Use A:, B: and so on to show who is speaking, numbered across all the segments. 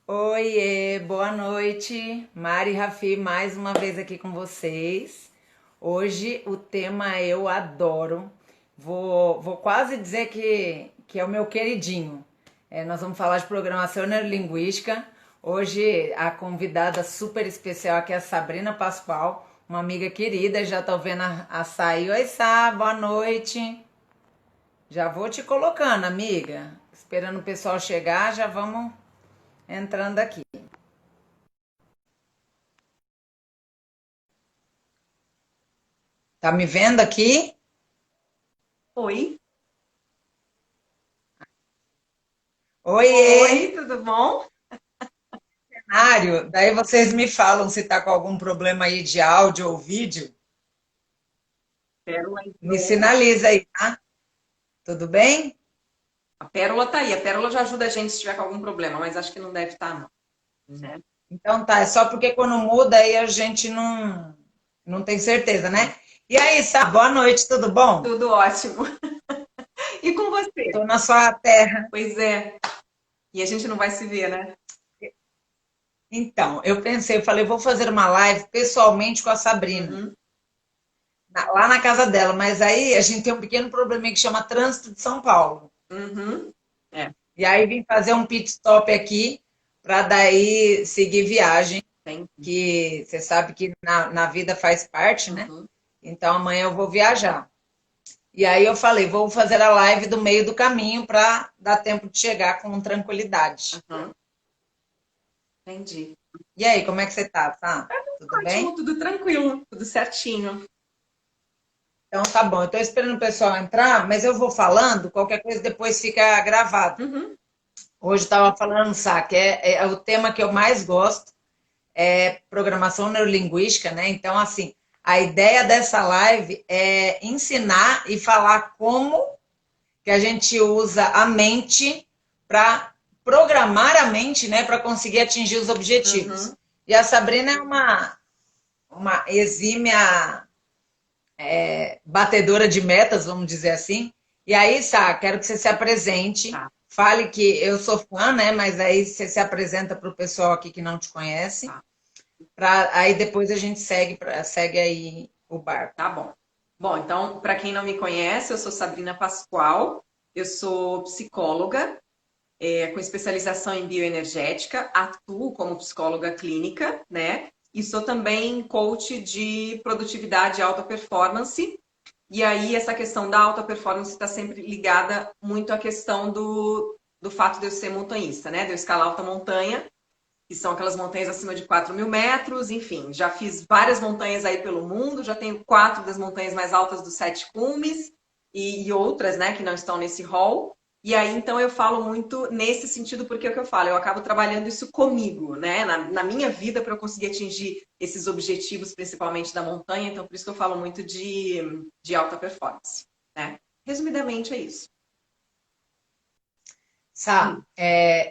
A: Oiê, boa noite. Mari e Rafi, mais uma vez aqui com vocês. Hoje o tema eu adoro. Vou quase dizer que é o meu queridinho. Nós vamos falar de programação neurolinguística. Hoje a convidada super especial aqui é a Sabrina Pascoal, uma amiga querida. Já tô vendo a Saí. Oi, Sá, boa noite. Já vou te colocando, amiga. Esperando o pessoal chegar, já vamos entrando aqui. Tá me vendo aqui?
B: Oi,
A: Oiê,
B: oi, tudo bom?
A: cenário. Daí vocês me falam se tá com algum problema aí de áudio ou vídeo.
B: Pérola
A: Me
B: entrou.
A: sinaliza aí, tá? Tudo bem?
B: A Pérola tá aí. A Pérola já ajuda a gente se tiver com algum problema, mas acho que não deve estar, não. Né?
A: Então tá, é só porque quando muda aí a gente não tem certeza, né? E aí, Sá, boa noite, tudo bom?
B: Tudo ótimo. E com você?
A: Tô na sua terra.
B: Pois é. E a gente não vai se ver, né?
A: Então, eu pensei, eu falei, vou fazer uma live pessoalmente com a Sabrina,
B: Uhum,
A: lá na casa dela, mas aí a gente tem um pequeno probleminha que chama trânsito de São Paulo.
B: uhum. É,
A: E aí vim fazer um pit stop aqui para daí seguir viagem,
B: tem.
A: que você sabe que na vida faz parte, né?
B: Uhum,
A: Então amanhã eu vou viajar. E aí eu falei, vou fazer a live do meio do caminho para dar tempo de chegar com tranquilidade.
B: uhum. Entendi.
A: E aí, como é que você tá? Tudo
B: Ótimo,
A: bem?
B: tudo tranquilo, tudo certinho.
A: Então tá bom. Eu estou esperando o pessoal entrar, mas eu vou falando, qualquer coisa depois fica gravado.
B: Uhum.
A: Hoje estava falando, sabe, é o tema que eu mais gosto, é programação neurolinguística, né? Então, assim, a ideia dessa live é ensinar e falar como que a gente usa a mente para programar a mente, né, para conseguir atingir os objetivos.
B: Uhum.
A: E a Sabrina é uma exímia batedora de metas, vamos dizer assim. E aí, Sá, quero que você se apresente,
B: Tá,
A: fale que eu sou fã, né? Mas aí você se apresenta para o pessoal aqui que não te conhece.
B: tá,
A: Aí depois a gente segue aí o barco.
B: tá bom. Bom, então, para quem não me conhece, eu sou Sabrina Pascoal, eu sou psicóloga, com especialização em bioenergética, atuo como psicóloga clínica, né? E sou também coach de produtividade e alta performance. E aí, essa questão da alta performance está sempre ligada muito à questão do fato de eu ser montanhista, né? De eu escalar alta montanha, que são aquelas montanhas acima de 4.000 metros, enfim, já fiz várias montanhas aí pelo mundo, já tenho 4 das montanhas mais altas dos sete cumes e outras, né, que não estão nesse hall. E aí, então, eu falo muito nesse sentido, porque é o que eu falo, eu acabo trabalhando isso comigo, né, na minha vida, para eu conseguir atingir esses objetivos, principalmente da montanha. Então, por isso que eu falo muito de alta performance, né? Resumidamente, é isso.
A: Sá,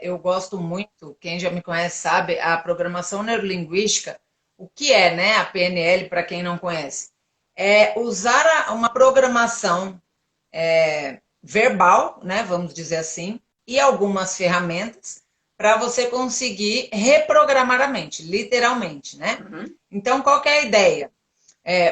A: eu gosto muito, quem já me conhece sabe, a programação neurolinguística, o que é, né, a PNL, para quem não conhece? É usar uma programação verbal, né, vamos dizer assim, e algumas ferramentas para você conseguir reprogramar a mente, literalmente, né?
B: Uhum,
A: Então, qual que é a ideia?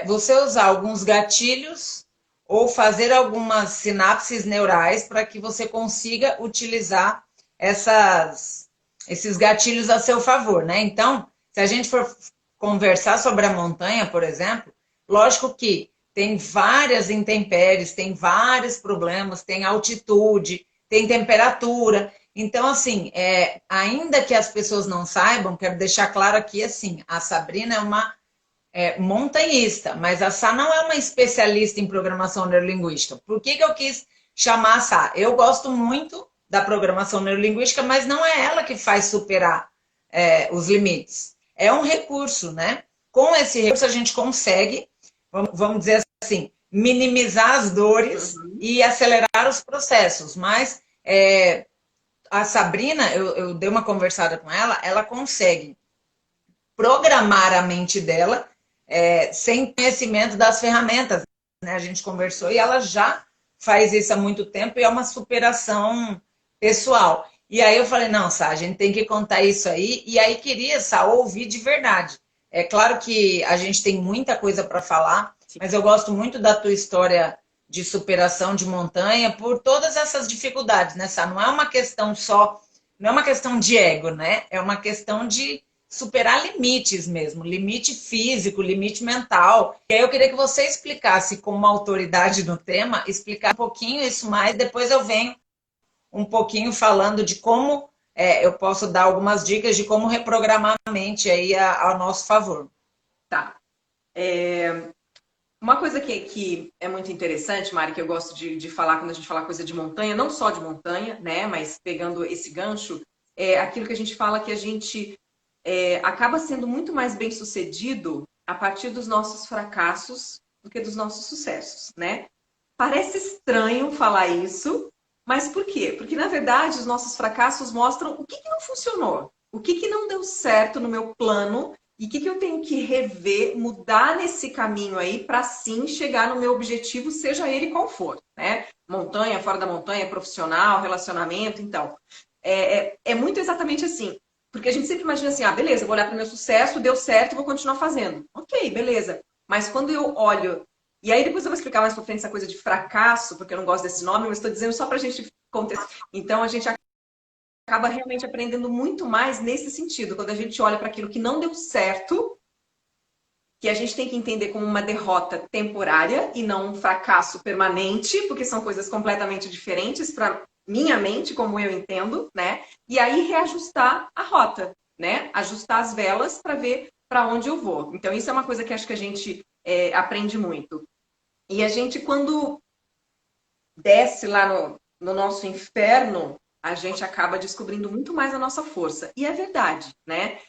A: Você usar alguns gatilhos ou fazer algumas sinapses neurais para que você consiga utilizar esses gatilhos a seu favor, né? Então, se a gente for conversar sobre a montanha, por exemplo, lógico que tem várias intempéries, tem vários problemas, tem altitude, tem temperatura. Então, assim, ainda que as pessoas não saibam, quero deixar claro aqui, assim, a Sabrina é uma montanhista, mas a Sá não é uma especialista em programação neurolinguística. Por que eu quis chamar a Sá? Eu gosto muito da programação neurolinguística, mas não é ela que faz superar os limites. É um recurso, né? Com esse recurso a gente consegue, vamos dizer assim, minimizar as dores
B: uhum,
A: e acelerar os processos. Mas a Sabrina, eu dei uma conversada com ela consegue programar a mente dela sem conhecimento das ferramentas. Né? A gente conversou e ela já faz isso há muito tempo e é uma superação pessoal. E aí eu falei, não, Sá, a gente tem que contar isso aí. E aí queria, Sá, ouvir de verdade. É claro que a gente tem muita coisa para falar,
B: Sim.
A: mas eu gosto muito da tua história de superação de montanha por todas essas dificuldades, né, Sá? Não é uma questão só, não é uma questão de ego, né? É uma questão de superar limites mesmo, limite físico, limite mental. E aí eu queria que você explicasse, como uma autoridade no tema, explicar um pouquinho isso mais, depois eu venho um pouquinho falando de como eu posso dar algumas dicas de como reprogramar a mente aí ao nosso favor.
B: Tá. Uma coisa que é muito interessante, Mari, que eu gosto de falar quando a gente fala coisa de montanha, não só de montanha, né, mas pegando esse gancho, é aquilo que a gente fala que a gente acaba sendo muito mais bem-sucedido a partir dos nossos fracassos do que dos nossos sucessos, né? Parece estranho falar isso, mas por quê? Porque, na verdade, os nossos fracassos mostram o que não funcionou, o que não deu certo no meu plano e o que eu tenho que rever, mudar nesse caminho aí para sim chegar no meu objetivo, seja ele qual for, né? Montanha, fora da montanha, profissional, relacionamento, então. É muito exatamente assim. Porque a gente sempre imagina assim, ah, beleza, vou olhar para o meu sucesso, deu certo, vou continuar fazendo. Ok, beleza. Mas quando eu olho e aí depois eu vou explicar mais pra frente essa coisa de fracasso, porque eu não gosto desse nome, mas estou dizendo só para a gente contexto. Então a gente acaba realmente aprendendo muito mais nesse sentido, quando a gente olha para aquilo que não deu certo, que a gente tem que entender como uma derrota temporária e não um fracasso permanente, porque são coisas completamente diferentes para minha mente, como eu entendo, né? E aí reajustar a rota, né? Ajustar as velas para ver para onde eu vou. Então isso é uma coisa que acho que a gente aprende muito. E a gente, quando desce lá no nosso inferno, a gente acaba descobrindo muito mais a nossa força. E é verdade, né?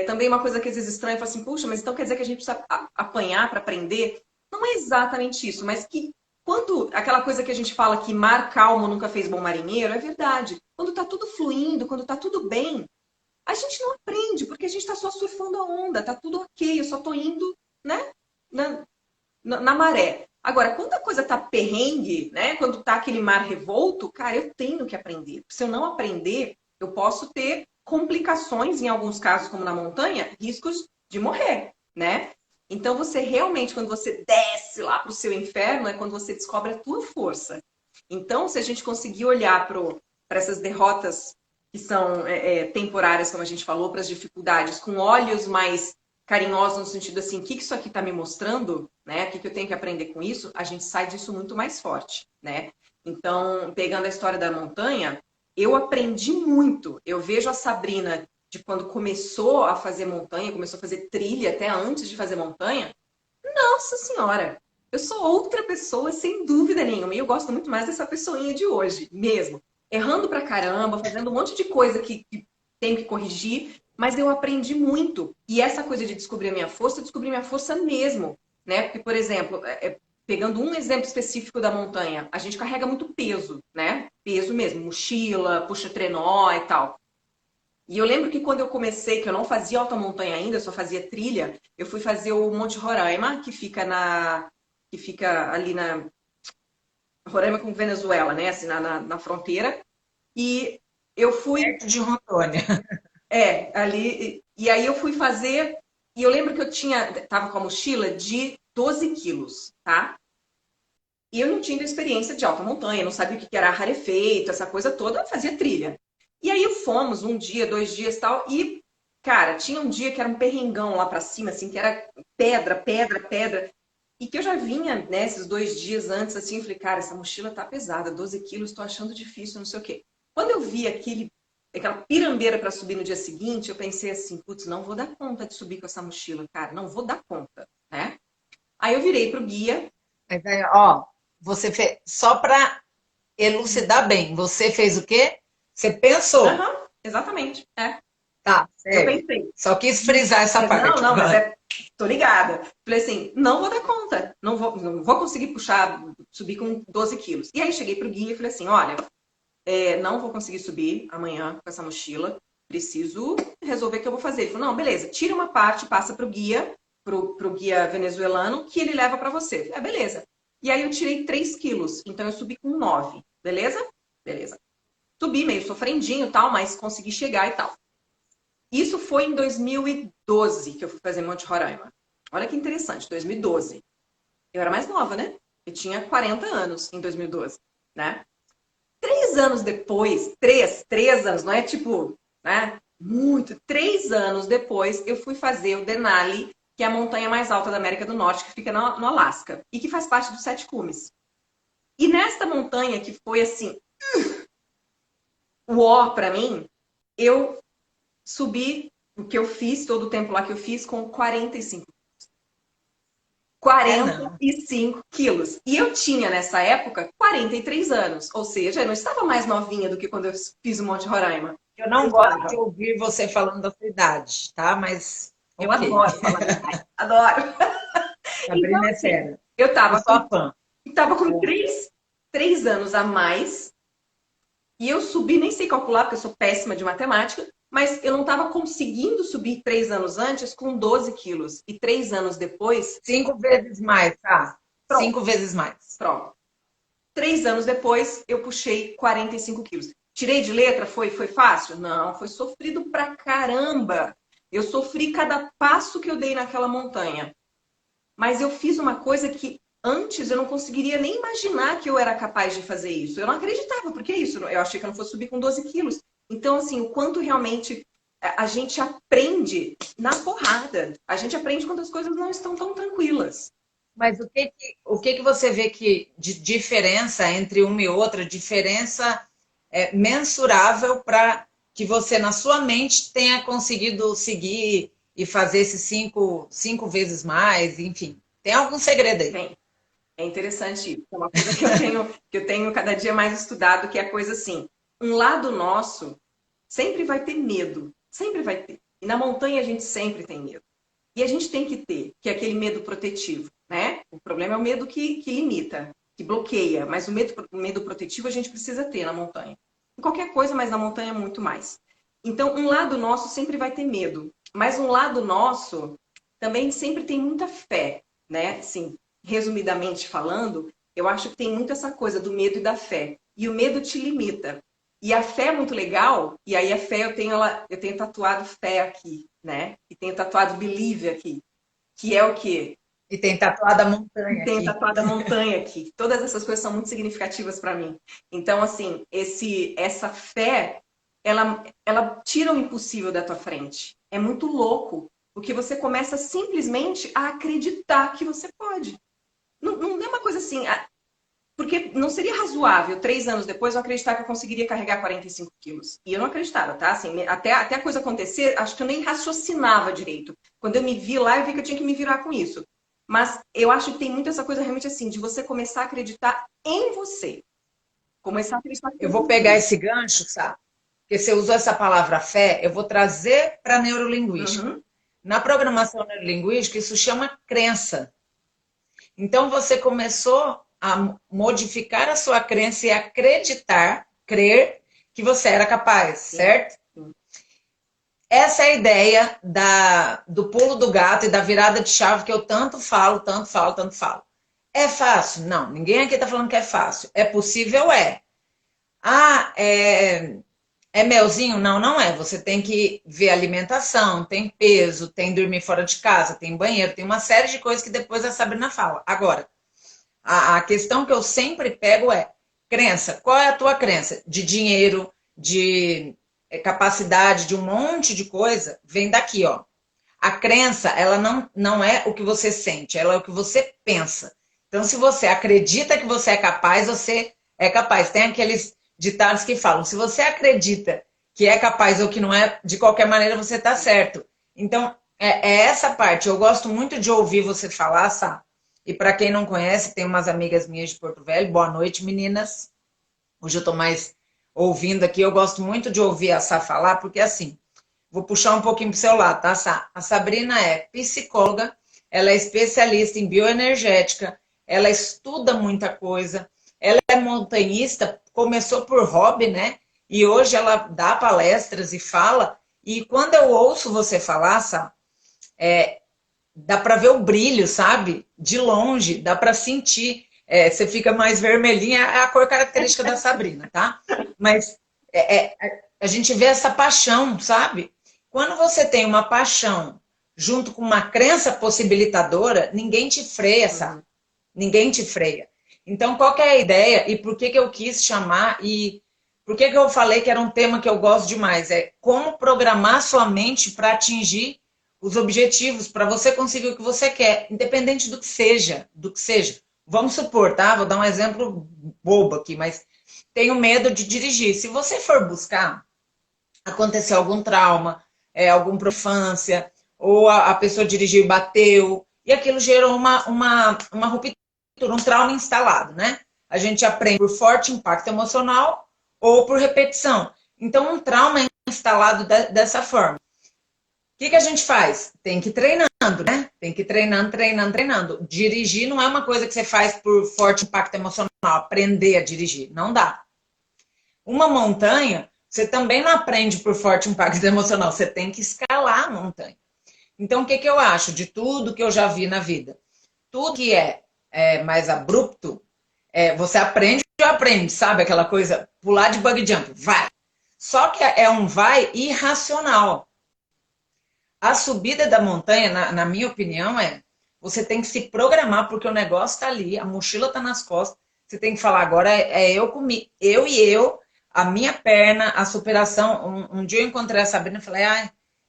B: Também uma coisa que às vezes estranha, fala assim, puxa, mas então quer dizer que a gente precisa apanhar para aprender? Não é exatamente isso, mas que quando aquela coisa que a gente fala que mar calmo nunca fez bom marinheiro, é verdade. Quando tá tudo fluindo, quando tá tudo bem, a gente não aprende, porque a gente tá só surfando a onda, tá tudo ok, eu só tô indo, né? Na maré. Agora, quando a coisa tá perrengue, né? Quando tá aquele mar revolto, cara, eu tenho que aprender. Se eu não aprender, eu posso ter complicações, em alguns casos, como na montanha, riscos de morrer, né? Então, você realmente, quando você desce lá pro seu inferno, é quando você descobre a tua força. Então, se a gente conseguir olhar para essas derrotas que são temporárias, como a gente falou, para as dificuldades, com olhos mais carinhosos no sentido assim, o que isso aqui está me mostrando, né? O que eu tenho que aprender com isso? A gente sai disso muito mais forte, né? Então, pegando a história da montanha, eu aprendi muito. Eu vejo a Sabrina de quando começou a fazer montanha, começou a fazer trilha até antes de fazer montanha. Nossa Senhora! Eu sou outra pessoa, sem dúvida nenhuma. E eu gosto muito mais dessa pessoinha de hoje, mesmo. Errando pra caramba, fazendo um monte de coisa que tenho que corrigir, mas eu aprendi muito. E essa coisa de descobrir a minha força, eu descobri minha força mesmo, né? Porque, por exemplo, pegando um exemplo específico da montanha, a gente carrega muito peso, né? Peso mesmo, mochila, puxa trenó e tal. E eu lembro que quando eu comecei, que eu não fazia alta montanha ainda, eu só fazia trilha, eu fui fazer o Monte Roraima, que fica ali na Roraima com Venezuela, né? Assim, na fronteira. E eu fui
A: Perto de Rondônia.
B: ali. E aí eu fui fazer. E eu lembro que tava com a mochila de 12 quilos, tá? E eu não tinha experiência de alta montanha, não sabia o que era rarefeito, essa coisa toda, eu fazia trilha. E aí fomos um dia, 2 dias e tal, e, cara, tinha um dia que era um perrengão lá pra cima, assim, que era pedra, pedra, pedra, e que eu já vinha, né, esses 2 dias antes, assim, eu falei, cara, essa mochila tá pesada, 12 quilos, tô achando difícil, não sei o quê. Quando eu vi aquela pirambeira para subir no dia seguinte, eu pensei assim, putz, não vou dar conta de subir com essa mochila, cara, não vou dar conta, né? Aí eu virei pro guia.
A: Mas aí, ó, você fez, só para elucidar bem, você fez o quê? Você pensou.
B: Aham, exatamente,
A: Tá,
B: eu
A: segue.
B: pensei.
A: Só quis frisar essa
B: Não,
A: parte.
B: não, mas
A: Vai.
B: tô ligada. Falei assim, não vou dar conta, não vou conseguir puxar, subir com 12 quilos. E aí cheguei pro guia e falei assim, olha, não vou conseguir subir amanhã com essa mochila, preciso resolver o que eu vou fazer. Ele falou, não, beleza, tira uma parte, passa pro guia, pro guia venezuelano, que ele leva para você. Eu falei, beleza. E aí eu tirei 3 quilos, então eu subi com 9, beleza? Beleza. Subi meio sofrendinho e tal, mas consegui chegar e tal. Isso foi em 2012 que eu fui fazer Monte Roraima. Olha que interessante, 2012. Eu era mais nova, né? Eu tinha 40 anos em 2012, né? 3 anos depois, três anos, não é tipo, né? Muito. 3 anos depois, eu fui fazer o Denali, que é a montanha mais alta da América do Norte, que fica no Alasca, e que faz parte dos Sete Cumes. E nesta montanha, que foi assim, o ó pra mim, eu subi o que eu fiz, todo o tempo lá que eu fiz, com 45.
A: Não.
B: 45 quilos. E eu tinha, nessa época, 43 anos. Ou seja, eu não estava mais novinha do que quando eu fiz o Monte Roraima.
A: Eu não
B: Eu
A: gosto de
B: estava.
A: ouvir você falando da sua idade, tá? Mas,
B: Eu
A: ok.
B: adoro falar minha idade. Adoro. Então,
A: Sabrina é
B: assim,
A: fera.
B: eu
A: Eu
B: estava
A: sou
B: com,
A: a fã.
B: tava com três anos a mais. E eu subi, nem sei calcular, porque eu sou péssima de matemática. Mas eu não estava conseguindo subir 3 anos antes com 12 quilos. E 3 anos depois,
A: 5 vezes mais, tá?
B: pronto,
A: 5 vezes mais.
B: pronto. 3 anos depois, eu puxei 45 quilos. Tirei de letra? Foi fácil? Não, foi sofrido pra caramba. Eu sofri cada passo que eu dei naquela montanha. Mas eu fiz uma coisa que antes eu não conseguiria nem imaginar que eu era capaz de fazer isso. Eu não acreditava, porque é isso. Eu achei que eu não fosse subir com 12 quilos. Então, assim, o quanto realmente a gente aprende na porrada. A gente aprende quando as coisas não estão tão tranquilas.
A: Mas o que que você vê que de diferença entre uma e outra, diferença mensurável para que você, na sua mente, tenha conseguido seguir e fazer esses 5 vezes mais, enfim. Tem algum segredo aí?
B: Bem, é interessante isso. É uma coisa que eu tenho cada dia mais estudado, que é a coisa assim. Um lado nosso sempre vai ter medo. Sempre vai ter. E na montanha a gente sempre tem medo. E a gente tem que ter, que é aquele medo protetivo, né? O problema é o medo que limita, que bloqueia. Mas o medo protetivo a gente precisa ter na montanha. Em qualquer coisa, mas na montanha muito mais. Então, um lado nosso sempre vai ter medo. Mas um lado nosso também sempre tem muita fé, né? Assim, resumidamente falando, eu acho que tem muito essa coisa do medo e da fé. E o medo te limita. E a fé é muito legal, e aí a fé eu tenho tatuado fé aqui, né? E tenho tatuado believe aqui, que é o quê?
A: E tem tatuada a
B: E
A: montanha
B: tenho
A: aqui.
B: tatuado a montanha aqui. Todas essas coisas são muito significativas para mim. Então, assim, essa fé, ela tira o impossível da tua frente. É muito louco, porque você começa simplesmente a acreditar que você pode. Não, não é uma coisa assim. Porque não seria razoável, 3 anos depois, eu acreditar que eu conseguiria carregar 45 quilos. E eu não acreditava, tá? Assim, até a coisa acontecer, acho que eu nem raciocinava direito. Quando eu me vi lá, eu vi que eu tinha que me virar com isso. Mas eu acho que tem muito essa coisa realmente assim, de você começar a acreditar em você. Começar a acreditar em
A: Eu vou pegar
B: você.
A: esse gancho, sabe? Porque você usou essa palavra fé, eu vou trazer para a neurolinguística.
B: Uhum.
A: Na programação neurolinguística, isso chama crença. Então, você começou a modificar a sua crença e acreditar, crer que você era capaz,
B: Sim,
A: certo?
B: sim.
A: Essa é a ideia do pulo do gato e da virada de chave que eu tanto falo, tanto falo, tanto falo. É fácil? Não, ninguém aqui está falando que é fácil. É possível? É. Ah, é melzinho? Não, não é. Você tem que ver alimentação, tem peso, tem dormir fora de casa, tem banheiro, tem uma série de coisas que depois a Sabrina fala. Agora, a questão que eu sempre pego é crença. Qual é a tua crença? De dinheiro, de capacidade, de um monte de coisa, vem daqui, ó. A crença, ela não é o que você sente, ela é o que você pensa. Então, se você acredita que você é capaz, você é capaz. Tem aqueles ditados que falam, se você acredita que é capaz ou que não é, de qualquer maneira você está certo. Então, é essa parte. Eu gosto muito de ouvir você falar, Sá. E para quem não conhece, tem umas amigas minhas de Porto Velho. Boa noite, meninas. Hoje eu estou mais ouvindo aqui. Eu gosto muito de ouvir a Sá falar, porque assim, vou puxar um pouquinho para o seu lado, tá, Sá? A Sabrina é psicóloga, ela é especialista em bioenergética, ela estuda muita coisa, ela é montanhista, começou por hobby, né? E hoje ela dá palestras e fala. E quando eu ouço você falar, Sá, dá para ver o brilho, sabe? De longe, dá para sentir. Você fica mais vermelhinha, é a cor característica da Sabrina, tá? Mas A gente vê essa paixão, sabe? Quando você tem uma paixão junto com uma crença possibilitadora, ninguém te freia, sabe? Ninguém te freia. Então, qual que é a ideia e por que que eu quis chamar e por que que eu falei que era um tema que eu gosto demais? É como programar sua mente para atingir os objetivos, para você conseguir o que você quer, independente do que seja, do que seja. Vamos supor, tá? Vou dar um exemplo bobo aqui, mas tenho medo de dirigir. Se você for buscar, aconteceu algum trauma, alguma infância, ou a pessoa dirigiu e bateu, e aquilo gerou uma ruptura, um trauma instalado, né? A gente aprende por forte impacto emocional ou por repetição. Então, um trauma é instalado dessa forma. O que a gente faz? Tem que ir treinando, né? Tem que ir treinando, treinando, treinando. Dirigir não é uma coisa que você faz por forte impacto emocional, aprender a dirigir. Não dá. Uma montanha, você também não aprende por forte impacto emocional, você tem que escalar a montanha. Então, o que eu acho de tudo que eu já vi na vida? Tudo que é mais abrupto, você aprende ou aprende, sabe? Aquela coisa, pular de bug jump, vai. Só que é um vai irracional. A subida da montanha, na minha opinião, você tem que se programar, porque o negócio está ali, a mochila está nas costas, você tem que falar, agora eu comigo, eu e eu, a minha perna, a superação. Um dia eu encontrei a Sabrina e falei,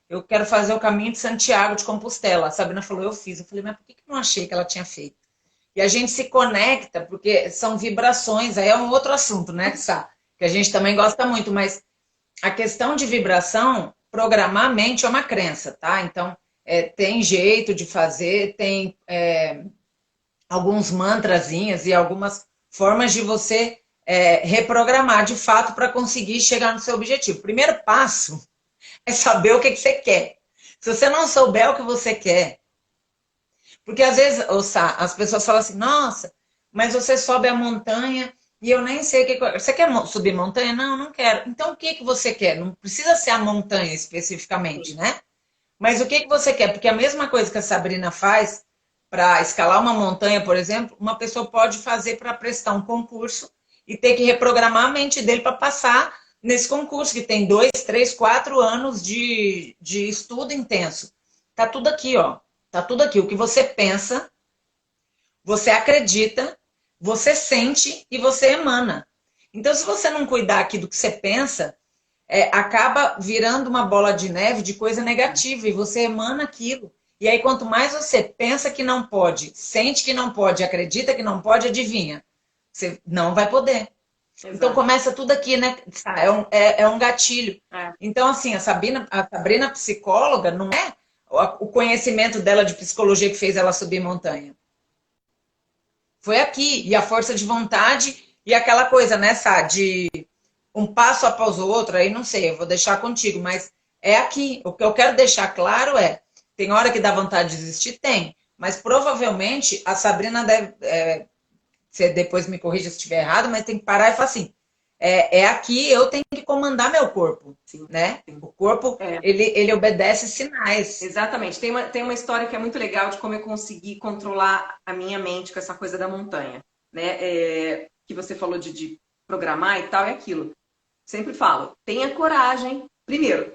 A: eu quero fazer o caminho de Santiago de Compostela. A Sabrina falou, eu fiz. Eu falei, mas por que eu não achei que ela tinha feito? E a gente se conecta, porque são vibrações, aí é um outro assunto, né, Sá? Que a gente também gosta muito, mas a questão de vibração, programar a mente é uma crença, tá? Então, tem jeito de fazer, tem alguns mantrazinhas e algumas formas de você reprogramar de fato para conseguir chegar no seu objetivo. O primeiro passo é saber o que você quer. Se você não souber o que você quer, porque às vezes, as pessoas falam assim, nossa, mas você sobe a montanha e eu nem sei o que... Você quer subir montanha? Não, não quero. Então, o que que você quer? Não precisa ser a montanha especificamente, né? Mas o que que você quer? Porque a mesma coisa que a Sabrina faz para escalar uma montanha, por exemplo, uma pessoa pode fazer para prestar um concurso e ter que reprogramar a mente dele para passar nesse concurso, que tem 2, 3, 4 anos de estudo intenso. Tá tudo aqui, ó. Tá tudo aqui. O que você pensa, você acredita, você sente e você emana. Então, se você não cuidar aqui do que você pensa, acaba virando uma bola de neve de coisa negativa e você emana aquilo. E aí, quanto mais você pensa que não pode, sente que não pode, acredita que não pode, adivinha? Você não vai poder. Exato. Então, começa tudo aqui, né? É um gatilho. Então, assim, a Sabrina psicóloga, não é o conhecimento dela de psicologia que fez ela subir montanha. Foi aqui. E a força de vontade e aquela coisa, né, Sá, de um passo após o outro, aí não sei, eu vou deixar contigo, mas é aqui. O que eu quero deixar claro tem hora que dá vontade de desistir? Tem. Mas provavelmente a Sabrina deve... você depois me corrija se estiver errado, mas tem que parar e falar assim, aqui eu tenho que comandar meu corpo, né? O corpo, ele obedece sinais.
B: Exatamente. Tem uma história que é muito legal de como eu consegui controlar a minha mente com essa coisa da montanha, né? Que você falou de programar e tal, é aquilo. Sempre falo, tenha coragem. Primeiro,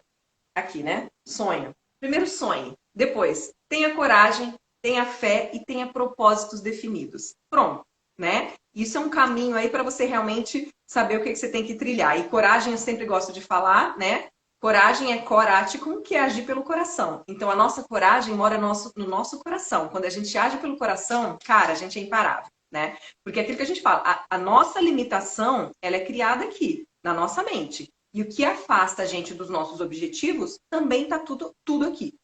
B: aqui, né? Sonho. Primeiro sonhe. Depois, tenha coragem, tenha fé e tenha propósitos definidos. Pronto, né? Isso é um caminho aí para você realmente saber o que você tem que trilhar. E coragem, eu sempre gosto de falar, né? Coragem é coraticum, que é agir pelo coração. Então, a nossa coragem mora no nosso coração. Quando a gente age pelo coração, cara, a gente é imparável, né? Porque é aquilo que a gente fala, a nossa limitação, ela é criada aqui, na nossa mente. E o que afasta a gente dos nossos objetivos, também está tudo aqui.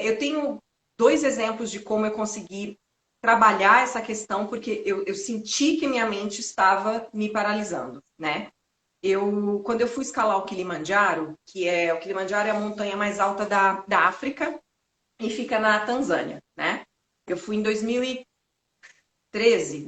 B: Eu tenho 2 exemplos de como eu consegui trabalhar essa questão, porque eu senti que minha mente estava me paralisando, né? Quando eu fui escalar o Kilimanjaro, o Kilimanjaro é a montanha mais alta da África e fica na Tanzânia, né? Eu fui em 2013.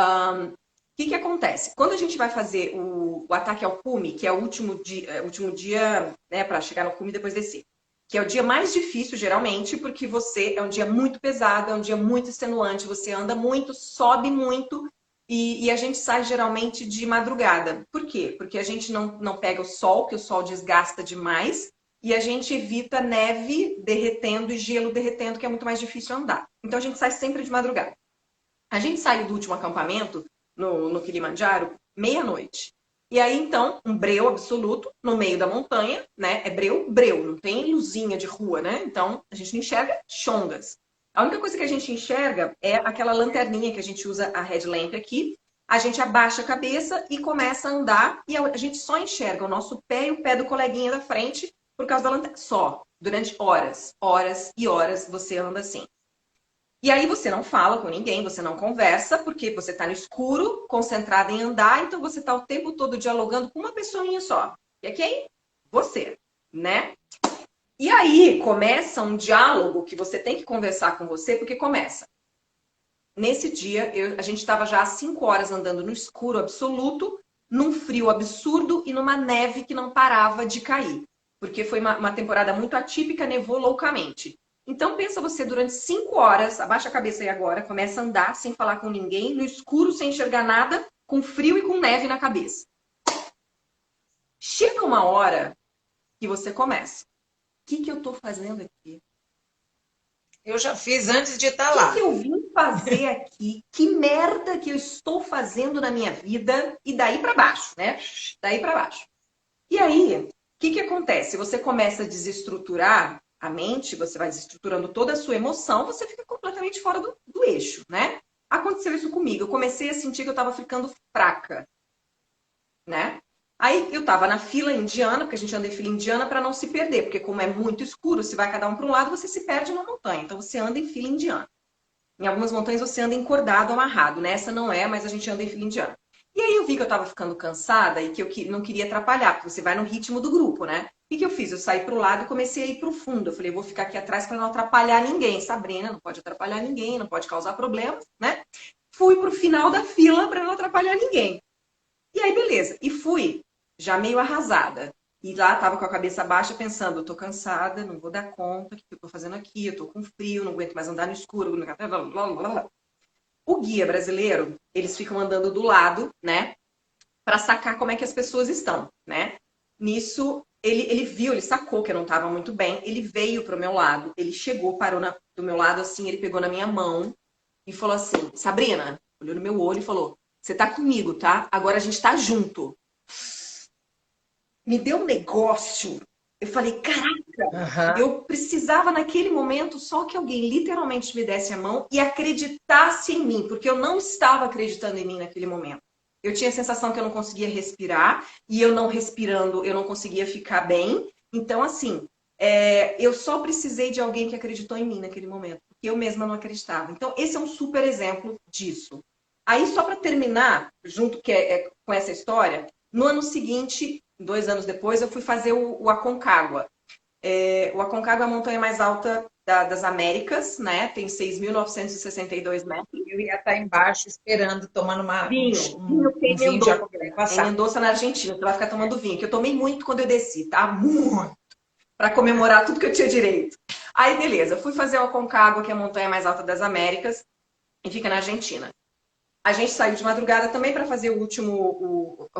B: O que acontece? Quando a gente vai fazer o ataque ao cume, que é o último dia, né, para chegar no cume e depois descer, que é o dia mais difícil, geralmente, porque é um dia muito pesado, é um dia muito extenuante, você anda muito, sobe muito, E a gente sai geralmente de madrugada. Por quê? Porque a gente não pega o sol, que o sol desgasta demais, e a gente evita neve derretendo e gelo derretendo, que é muito mais difícil andar. Então a gente sai sempre de madrugada. A gente saiu do último acampamento no Kilimanjaro meia-noite. E aí, então, um breu absoluto no meio da montanha, né? É breu, breu, não tem luzinha de rua, né? Então, a gente não enxerga chongas. A única coisa que a gente enxerga é aquela lanterninha que a gente usa, a headlamp aqui. A gente abaixa a cabeça e começa a andar e a gente só enxerga o nosso pé e o pé do coleguinha da frente por causa da lanterna. Só. Durante horas, horas e horas você anda assim. E aí você não fala com ninguém, você não conversa, porque você está no escuro, concentrado em andar, então você está o tempo todo dialogando com uma pessoinha só. E é quem? Você, né? E aí começa um diálogo que você tem que conversar com você, porque começa. Nesse dia, a gente estava já há 5 horas andando no escuro absoluto, num frio absurdo e numa neve que não parava de cair. Porque foi uma temporada muito atípica, nevou loucamente. Então pensa você durante 5 horas, abaixa a cabeça aí agora, começa a andar sem falar com ninguém, no escuro, sem enxergar nada, com frio e com neve na cabeça. Chega uma hora que você começa. O que eu estou fazendo aqui?
A: Eu já fiz antes de estar
B: O
A: lá.
B: que eu vim fazer aqui? Que merda que eu estou fazendo na minha vida? E daí para baixo, né? Daí para baixo. E aí, o que acontece? Você começa a desestruturar a mente, você vai desestruturando toda a sua emoção, você fica completamente fora do eixo, né? Aconteceu isso comigo. Eu comecei a sentir que eu estava ficando fraca, né? Aí eu tava na fila indiana, porque a gente anda em fila indiana para não se perder, porque como é muito escuro, se vai cada um para um lado, você se perde na montanha. Então você anda em fila indiana. Em algumas montanhas você anda encordado, amarrado. Nessa não é, mas a gente anda em fila indiana. E aí eu vi que eu tava ficando cansada e que eu não queria atrapalhar, porque você vai no ritmo do grupo, né? O que eu fiz? Eu saí pro lado e comecei a ir pro fundo. Eu falei, eu vou ficar aqui atrás para não atrapalhar ninguém. Sabrina, não pode atrapalhar ninguém, não pode causar problemas, né? Fui pro final da fila para não atrapalhar ninguém. E aí, beleza. E fui já meio arrasada. E lá tava com a cabeça baixa pensando, eu tô cansada, não vou dar conta, o que eu tô fazendo aqui? Eu tô com frio, não aguento mais andar no escuro. Blá, blá, blá. O guia brasileiro, eles ficam andando do lado, né? Para sacar como é que as pessoas estão, né? Nisso, ele viu, ele sacou que eu não estava muito bem, ele veio pro meu lado, ele chegou, parou do meu lado assim, ele pegou na minha mão e falou assim, Sabrina, olhou no meu olho e falou, você tá comigo, tá? Agora a gente tá junto. Me deu um negócio. Eu falei, caraca,
A: Uhum.
B: eu precisava naquele momento só que alguém literalmente me desse a mão e acreditasse em mim, porque eu não estava acreditando em mim naquele momento. Eu tinha a sensação que eu não conseguia respirar e eu não respirando, eu não conseguia ficar bem. Então, assim, eu só precisei de alguém que acreditou em mim naquele momento, porque eu mesma não acreditava. Então, esse é um super exemplo disso. Aí, só para terminar, junto com essa história, no ano seguinte, 2 anos depois, eu fui fazer o Aconcagua. O Aconcagua é a montanha mais alta das Américas, né? Tem 6.962 metros.
A: Eu ia estar embaixo esperando, tomando
B: Vinho que é
A: um
B: em
A: vinho já
B: Mendoza.
A: para poder
B: É em
A: passar.
B: Mendoza, na Argentina. Você vai ficar tomando vinho, que eu tomei muito quando eu desci, tá? Muito! Para comemorar tudo que eu tinha direito. Aí, beleza. Fui fazer o Aconcagua, que é a montanha mais alta das Américas, e fica na Argentina. A gente saiu de madrugada também para fazer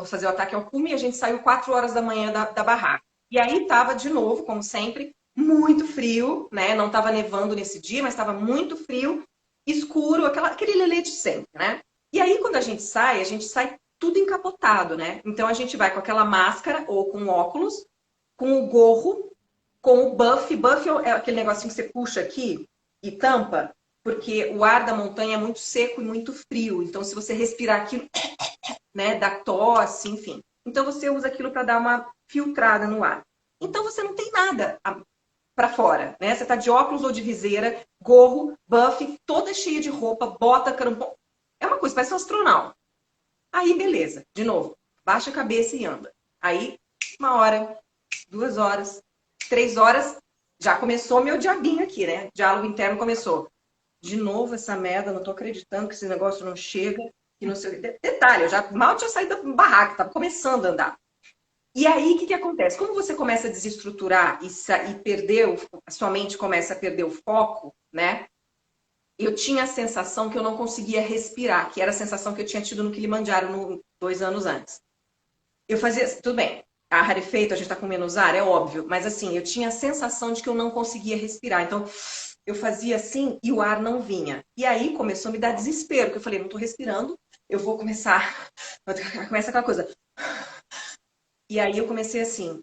B: fazer o ataque ao cume, e a gente saiu 4 horas da manhã da barraca. E aí tava de novo, como sempre, muito frio, né? Não tava nevando nesse dia, mas estava muito frio, escuro, aquele lelê de sempre, né? E aí quando a gente sai tudo encapotado, né? Então a gente vai com aquela máscara ou com óculos, com o gorro, com o buff. Buff é aquele negocinho que você puxa aqui e tampa, porque o ar da montanha é muito seco e muito frio. Então, se você respirar aquilo, né, dá tosse, enfim. Então, você usa aquilo para dar uma filtrada no ar. Então, você não tem nada para fora, né? Você tá de óculos ou de viseira, gorro, buff, toda cheia de roupa, bota, crampão. É uma coisa, parece um astronauta. Aí, beleza. De novo, baixa a cabeça e anda. Aí, 1 hora, 2 horas, 3 horas, já começou meu diabinho aqui, né? O diálogo interno começou. De novo essa merda, não tô acreditando que esse negócio não chega. Que não sei... Detalhe, eu já mal tinha saído da barraca, tava começando a andar. E aí, o que acontece? Como você começa a desestruturar e a sua mente começa a perder o foco, né? eu tinha a sensação que eu não conseguia respirar, que era a sensação que eu tinha tido no Kilimanjaro 2 anos antes. Eu fazia, tudo bem, a rarefeito, a gente tá com menos ar, é óbvio, mas assim, eu tinha a sensação de que eu não conseguia respirar. Então, eu fazia assim e o ar não vinha. E aí começou a me dar desespero, porque eu falei, não tô respirando, eu vou começar. Começa aquela coisa. E aí eu comecei assim,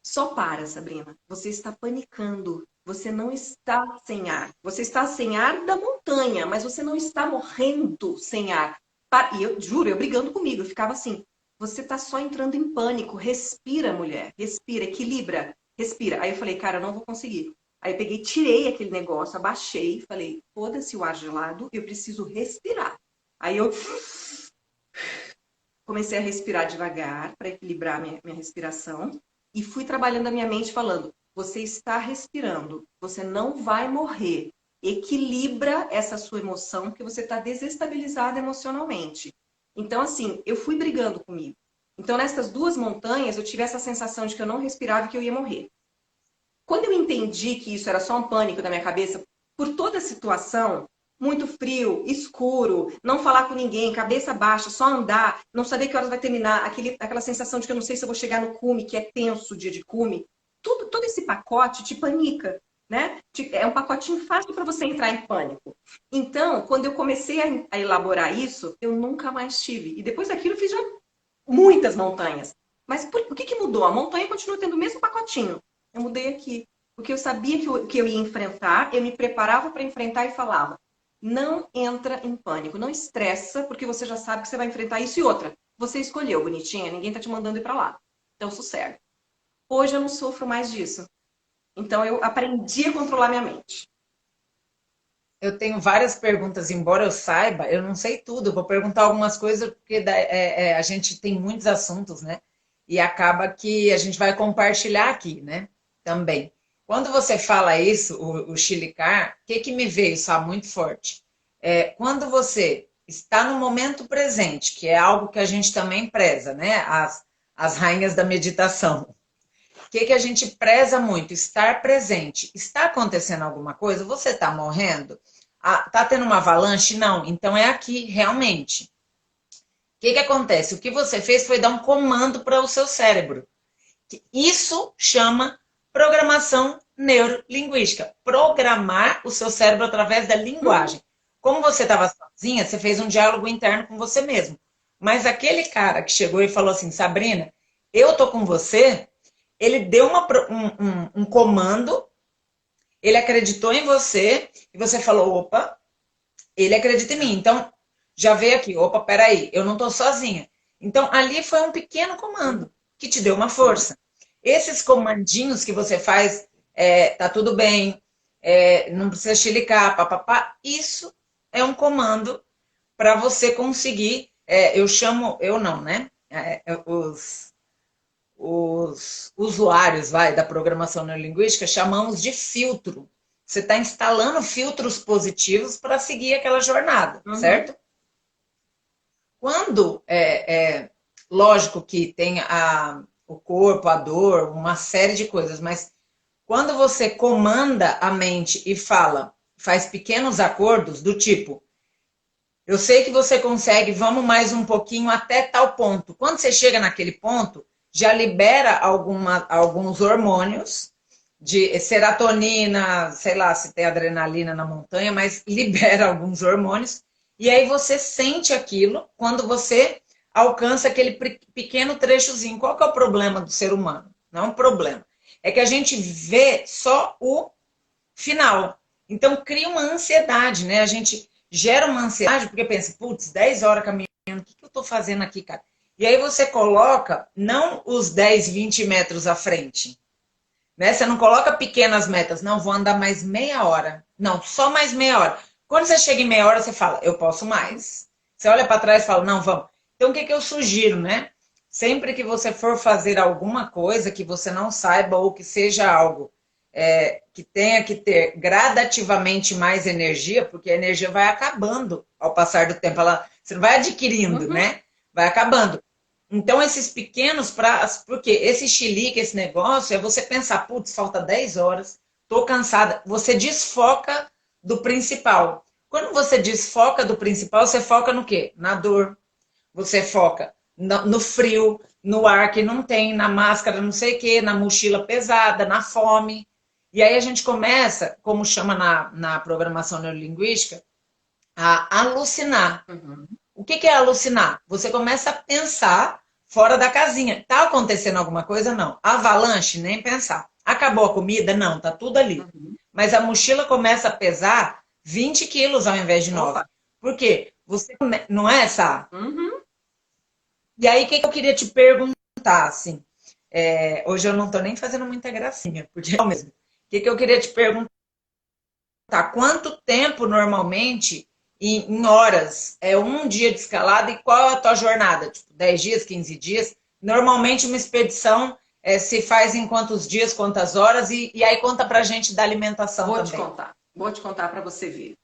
B: só para, Sabrina. Você está panicando. Você não está sem ar. Você está sem ar da montanha, mas você não está morrendo sem ar. E eu juro, eu brigando comigo, eu ficava assim. Você está só entrando em pânico. Respira, mulher. Respira, equilibra. Respira. Aí eu falei, cara, eu não vou conseguir. Aí eu peguei, tirei aquele negócio, abaixei, falei, foda-se o ar gelado, eu preciso respirar. Aí eu comecei a respirar devagar para equilibrar minha respiração e fui trabalhando a minha mente falando: você está respirando, você não vai morrer. Equilibra essa sua emoção, porque você está desestabilizada emocionalmente. Então, assim, eu fui brigando comigo. Então, nessas 2 montanhas, eu tive essa sensação de que eu não respirava e que eu ia morrer. Quando eu entendi que isso era só um pânico da minha cabeça, por toda a situação, muito frio, escuro, não falar com ninguém, cabeça baixa, só andar, não saber que horas vai terminar, aquela sensação de que eu não sei se eu vou chegar no cume, que é tenso o dia de cume, todo esse pacote te panica, né? É um pacotinho fácil para você entrar em pânico. Então, quando eu comecei a elaborar isso, eu nunca mais tive. E depois daquilo eu fiz já muitas montanhas. Mas o que mudou? A montanha continua tendo o mesmo pacotinho. Eu mudei aqui. Porque eu sabia que eu ia enfrentar, eu me preparava para enfrentar e falava: não entra em pânico, não estressa, porque você já sabe que você vai enfrentar isso e outra. Você escolheu, bonitinha, ninguém tá te mandando ir para lá. Então, sossega. Hoje eu não sofro mais disso. Então, eu aprendi a controlar minha mente.
A: Eu tenho várias perguntas, embora eu saiba, eu não sei tudo. Eu vou perguntar algumas coisas, porque a gente tem muitos assuntos, né? E acaba que a gente vai compartilhar aqui, né? Também. Quando você fala isso, o chilicar, o que me veio, sabe, muito forte? Quando você está no momento presente, que é algo que a gente também preza, né? As rainhas da meditação. O que a gente preza muito? Estar presente. Está acontecendo alguma coisa? Você está morrendo? Está tendo uma avalanche? Não. Então é aqui, realmente. O que acontece? O que você fez foi dar um comando para o seu cérebro. Isso chama programação neurolinguística. Programar o seu cérebro através da linguagem. Como você estava sozinha, você fez um diálogo interno com você mesmo. Mas aquele cara que chegou e falou assim, Sabrina, eu tô com você, ele deu um comando, ele acreditou em você, e você falou, opa, ele acredita em mim. Então, já veio aqui, opa, peraí, eu não estou sozinha. Então, ali foi um pequeno comando que te deu uma força. Esses comandinhos que você faz, tá tudo bem, não precisa chilicar, papapá, isso é um comando para você conseguir, eu não, né? Os usuários da programação neurolinguística chamamos de filtro. Você está instalando filtros positivos para seguir aquela jornada, certo? Quando, lógico que tem o corpo, a dor, uma série de coisas, mas quando você comanda a mente e faz pequenos acordos do tipo, eu sei que você consegue, vamos mais um pouquinho até tal ponto. Quando você chega naquele ponto, já libera alguns hormônios de serotonina, sei lá se tem adrenalina na montanha, mas libera alguns hormônios, e aí você sente aquilo quando você alcança aquele pequeno trechozinho. Qual que é o problema do ser humano? Não é um problema. É que a gente vê só o final. Então cria uma ansiedade, né? A gente gera uma ansiedade porque pensa, putz, 10 horas caminhando, o que eu estou fazendo aqui, cara? E aí você coloca não os 10, 20 metros à frente, né? Você não coloca pequenas metas, não, vou andar mais meia hora. Não, só mais meia hora. Quando você chega em meia hora, você fala, eu posso mais. Você olha para trás e fala, não, vamos. Então, o que eu sugiro, né? Sempre que você for fazer alguma coisa que você não saiba ou que seja algo que tenha que ter gradativamente mais energia, porque a energia vai acabando ao passar do tempo. Você não vai adquirindo, né? Vai acabando. Então, esses pequenos prazos, porque esse chilique, esse negócio, é você pensar, putz, falta 10 horas, tô cansada. Você desfoca do principal. Quando você desfoca do principal, você foca no quê? Na dor. Você foca no frio, no ar que não tem, na máscara não sei o quê, na mochila pesada, na fome. E aí a gente começa, como chama na programação neurolinguística, a alucinar.
B: Uhum.
A: O que é alucinar? Você começa a pensar fora da casinha. Tá acontecendo alguma coisa? Não. Avalanche? Nem pensar. Acabou a comida? Não, tá tudo ali.
B: Uhum.
A: Mas a mochila começa a pesar 20 quilos ao invés de 9.
B: Opa.
A: Por quê? Você não é, Sá?
B: Uhum.
A: E aí, o que eu queria te perguntar, assim? Hoje eu não tô nem fazendo muita gracinha, porque é o mesmo. O que eu queria te perguntar? Quanto tempo normalmente, em horas, é um dia de escalada e qual é a tua jornada? Tipo, 10 dias, 15 dias? Normalmente uma expedição se faz em quantos dias, quantas horas? E aí conta pra gente da alimentação também.
B: Vou te contar para você ver.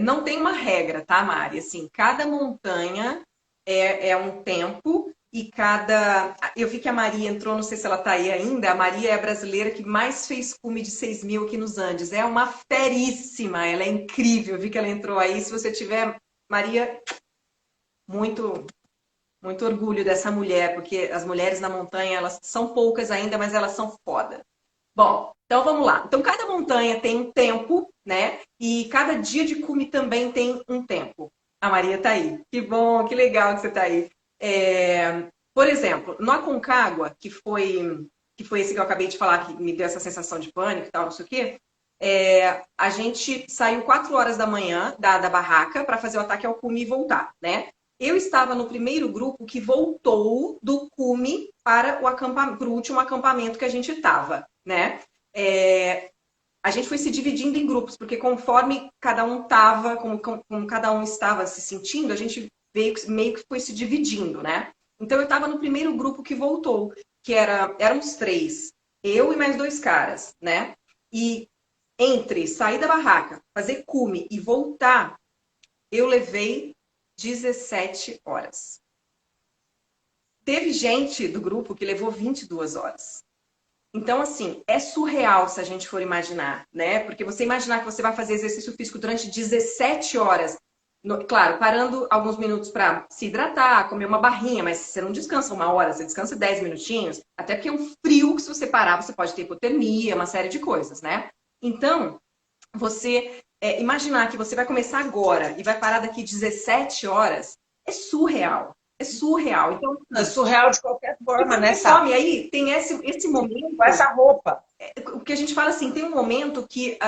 B: Não tem uma regra, tá, Mari? Assim, cada montanha é um tempo e cada. Eu vi que a Maria entrou, não sei se ela está aí ainda. A Maria é a brasileira que mais fez cume de 6.000 aqui nos Andes. É uma feríssima, ela é incrível. Eu vi que ela entrou aí. Se você tiver, Maria, muito, muito orgulho dessa mulher, porque as mulheres na montanha, elas são poucas ainda, mas elas são foda. Bom, então vamos lá. Então, cada montanha tem um tempo, né? E cada dia de cume também tem um tempo. A Maria tá aí. Que bom, que legal que você tá aí. Por exemplo, no Aconcagua, que foi esse que eu acabei de falar, que me deu essa sensação de pânico e tal, não sei o quê, a gente saiu 4 horas da manhã da barraca para fazer o ataque ao cume e voltar, né? Eu estava no primeiro grupo que voltou do cume para o último acampamento que a gente estava, né? A gente foi se dividindo em grupos, porque conforme cada um estava, como cada um estava se sentindo, a gente meio que foi se dividindo, né? Então eu estava no primeiro grupo que voltou, que éramos 3, eu e mais 2 caras, né? E entre sair da barraca, fazer cume e voltar, eu levei 17 horas. Teve gente do grupo que levou 22 horas. Então, assim, é surreal se a gente for imaginar, né? Porque você imaginar que você vai fazer exercício físico durante 17 horas, claro, parando alguns minutos para se hidratar, comer uma barrinha, mas você não descansa 1 hora, você descansa 10 minutinhos, até porque é um frio que se você parar, você pode ter hipotermia, uma série de coisas, né? Então, você imaginar que você vai começar agora e vai parar daqui 17 horas, é surreal. É surreal. Então,
A: É surreal de qualquer forma,
B: então,
A: né,
B: você
A: Sá?
B: come aí, tem esse momento,
A: Com essa roupa.
B: o que a gente fala assim, tem um momento que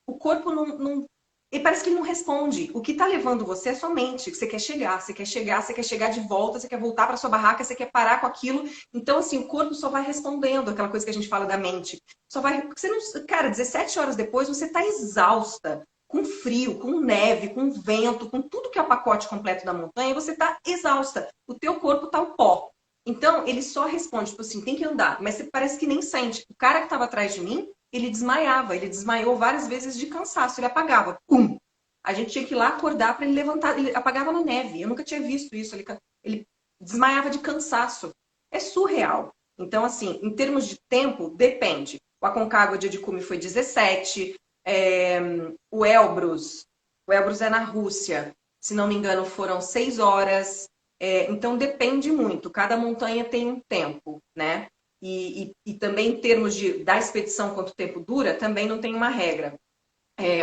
B: o corpo não. E parece que ele não responde. O que está levando você é sua mente. Você quer chegar, você quer chegar, você quer chegar de volta, você quer voltar para sua barraca, você quer parar com aquilo. Então, assim, o corpo só vai respondendo aquela coisa que a gente fala da mente. Só vai. Você não, cara, 17 horas depois você está exausta, com frio, com neve, com vento, com tudo que é o pacote completo da montanha, você está exausta. O teu corpo está o pó. Então, ele só responde, tipo assim, tem que andar. Mas você parece que nem sente. O cara que estava atrás de mim, ele desmaiava. Ele desmaiou várias vezes de cansaço. Ele apagava. Pum! A gente tinha que ir lá acordar para ele levantar. Ele apagava na neve. Eu nunca tinha visto isso. Ele desmaiava de cansaço. É surreal. Então, assim, em termos de tempo, depende. O Aconcagua, dia de cume, foi 17. O Elbrus é na Rússia. Se não me engano, foram 6 horas. Então depende muito, cada montanha tem um tempo, né? E também em termos da expedição, quanto tempo dura, também não tem uma regra.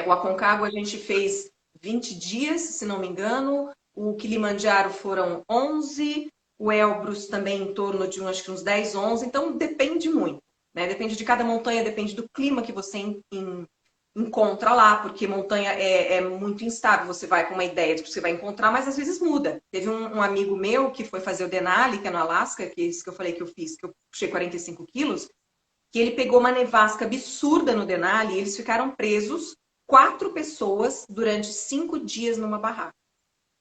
B: O Aconcagua a gente fez 20 dias, se não me engano, o Kilimanjaro foram 11, o Elbrus também em torno de acho que uns 10, 11, então depende muito, né? Depende de cada montanha, depende do clima que você encontra lá, porque montanha é muito instável. Você vai com uma ideia de que você vai encontrar, mas às vezes muda. Teve um amigo meu que foi fazer o Denali, que é no Alasca, que é isso que eu falei que eu fiz, que eu puxei 45 quilos, que ele pegou uma nevasca absurda no Denali e eles ficaram presos, 4 pessoas, durante 5 dias numa barraca.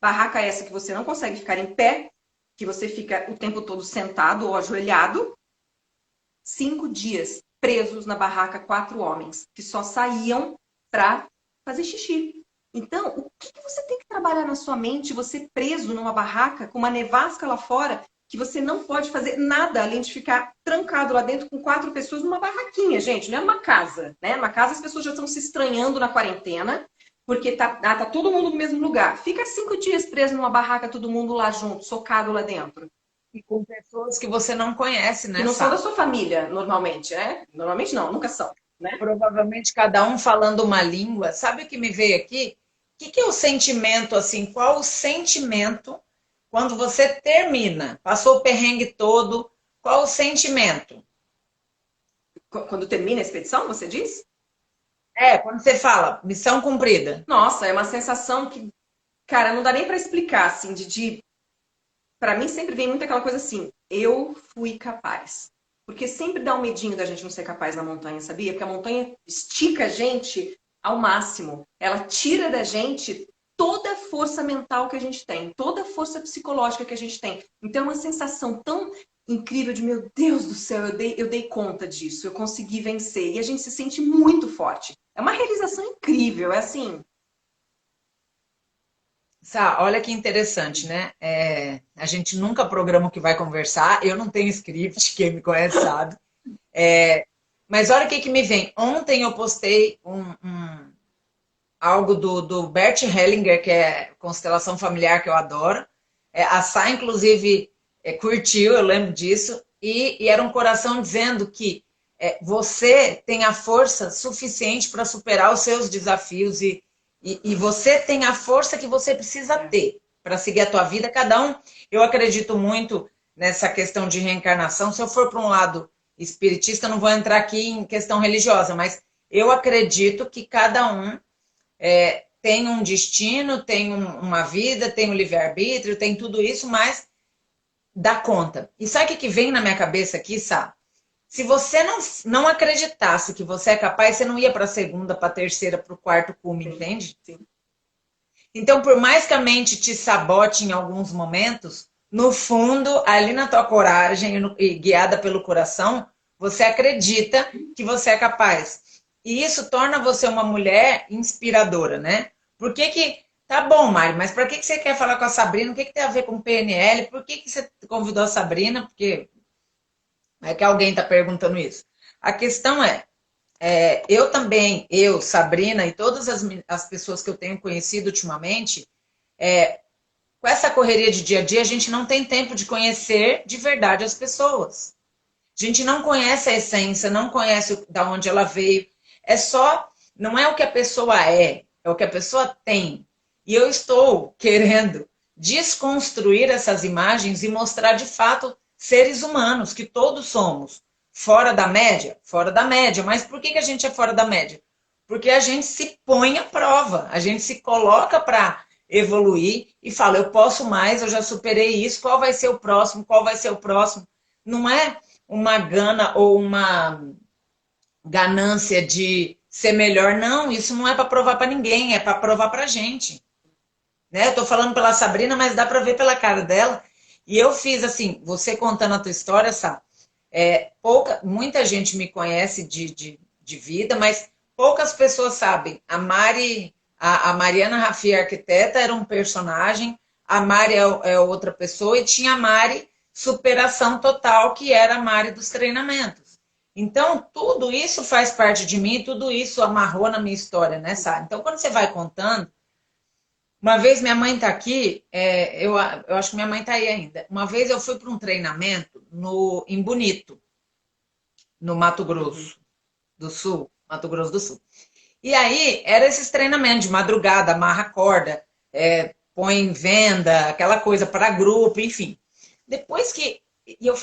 B: Barraca essa que você não consegue ficar em pé, que você fica o tempo todo sentado ou ajoelhado. 5 dias presos na barraca, 4 homens, que só saíam para fazer xixi. Então, o que você tem que trabalhar na sua mente, você preso numa barraca, com uma nevasca lá fora, que você não pode fazer nada além de ficar trancado lá dentro com 4 pessoas numa barraquinha, gente, não é uma casa, né? Numa casa as pessoas já estão se estranhando na quarentena, porque tá todo mundo no mesmo lugar. Fica 5 dias preso numa barraca, todo mundo lá junto, socado lá dentro.
A: E com pessoas que você não conhece,
B: Que
A: né,
B: não são da
A: Sá?
B: sua família, normalmente, né? Normalmente não, nunca são, né?
A: Provavelmente cada um falando uma língua. Sabe o que me veio aqui? O que é o sentimento, assim? Qual o sentimento quando você termina? Passou o perrengue todo, qual o sentimento?
B: Quando termina a expedição, você diz?
A: É, quando você fala, missão cumprida.
B: Nossa, é uma sensação que, cara, não dá nem para explicar, assim, para mim sempre vem muito aquela coisa assim, eu fui capaz. Porque sempre dá um medinho da gente não ser capaz na montanha, sabia? Porque a montanha estica a gente ao máximo. Ela tira da gente toda a força mental que a gente tem, toda a força psicológica que a gente tem. Então é uma sensação tão incrível de, meu Deus do céu, eu dei conta disso, eu consegui vencer. E a gente se sente muito forte. É uma realização incrível, é assim.
A: Sá, olha que interessante, né? A gente nunca programa o que vai conversar, eu não tenho script, quem me conhece sabe. Mas olha o que me vem. Ontem eu postei algo do Bert Hellinger, que é constelação familiar, que eu adoro. A Sá, inclusive, curtiu, eu lembro disso, e era um coração dizendo que você tem a força suficiente para superar os seus desafios e você tem a força que você precisa ter para seguir a tua vida. Cada um, eu acredito muito nessa questão de reencarnação. Se eu for para um lado espiritista, não vou entrar aqui em questão religiosa, mas eu acredito que cada um tem um destino, tem uma vida, tem um livre-arbítrio, tem tudo isso, mas dá conta. E sabe o que vem na minha cabeça aqui, Sá? Se você não acreditasse que você é capaz, você não ia para a segunda, para a terceira, para o quarto cume, entende?
B: Sim.
A: Então, por mais que a mente te sabote em alguns momentos, no fundo, ali na tua coragem e guiada pelo coração, você acredita que você é capaz. E isso torna você uma mulher inspiradora, né? Por que que... Tá bom, Mari, mas para que você quer falar com a Sabrina? O que tem a ver com PNL? Por que você convidou a Sabrina? Porque é que alguém está perguntando isso. A questão eu também, Sabrina e todas as pessoas que eu tenho conhecido ultimamente, com essa correria de dia a dia, a gente não tem tempo de conhecer de verdade as pessoas. A gente não conhece a essência, não conhece da onde ela veio. Não é o que a pessoa é o que a pessoa tem. E eu estou querendo desconstruir essas imagens e mostrar de fato seres humanos, que todos somos. Fora da média? Fora da média. Mas por que a gente é fora da média? Porque a gente se põe à prova, a gente se coloca para evoluir e fala, eu posso mais, eu já superei isso, qual vai ser o próximo, qual vai ser o próximo? Não é uma gana ou uma ganância de ser melhor, não, isso não é para provar para ninguém, é para provar para a gente. Né? Eu tô falando pela Sabrina, mas dá para ver pela cara dela. E eu fiz assim, você contando a tua história, sabe? Muita gente me conhece de vida, mas poucas pessoas sabem. A Mariana Rafi, arquiteta, era um personagem, a Mari é outra pessoa, e tinha a Mari superação total, que era a Mari dos treinamentos. Então, tudo isso faz parte de mim, tudo isso amarrou na minha história, né, Sara? Então, quando você vai contando, uma vez minha mãe está aqui, eu acho que minha mãe está aí ainda. Uma vez eu fui para um treinamento em Bonito, no Mato Grosso do Sul, Mato Grosso do Sul. E aí, era esses treinamentos de madrugada, amarra corda, põe em venda, aquela coisa para grupo, enfim. Depois que eu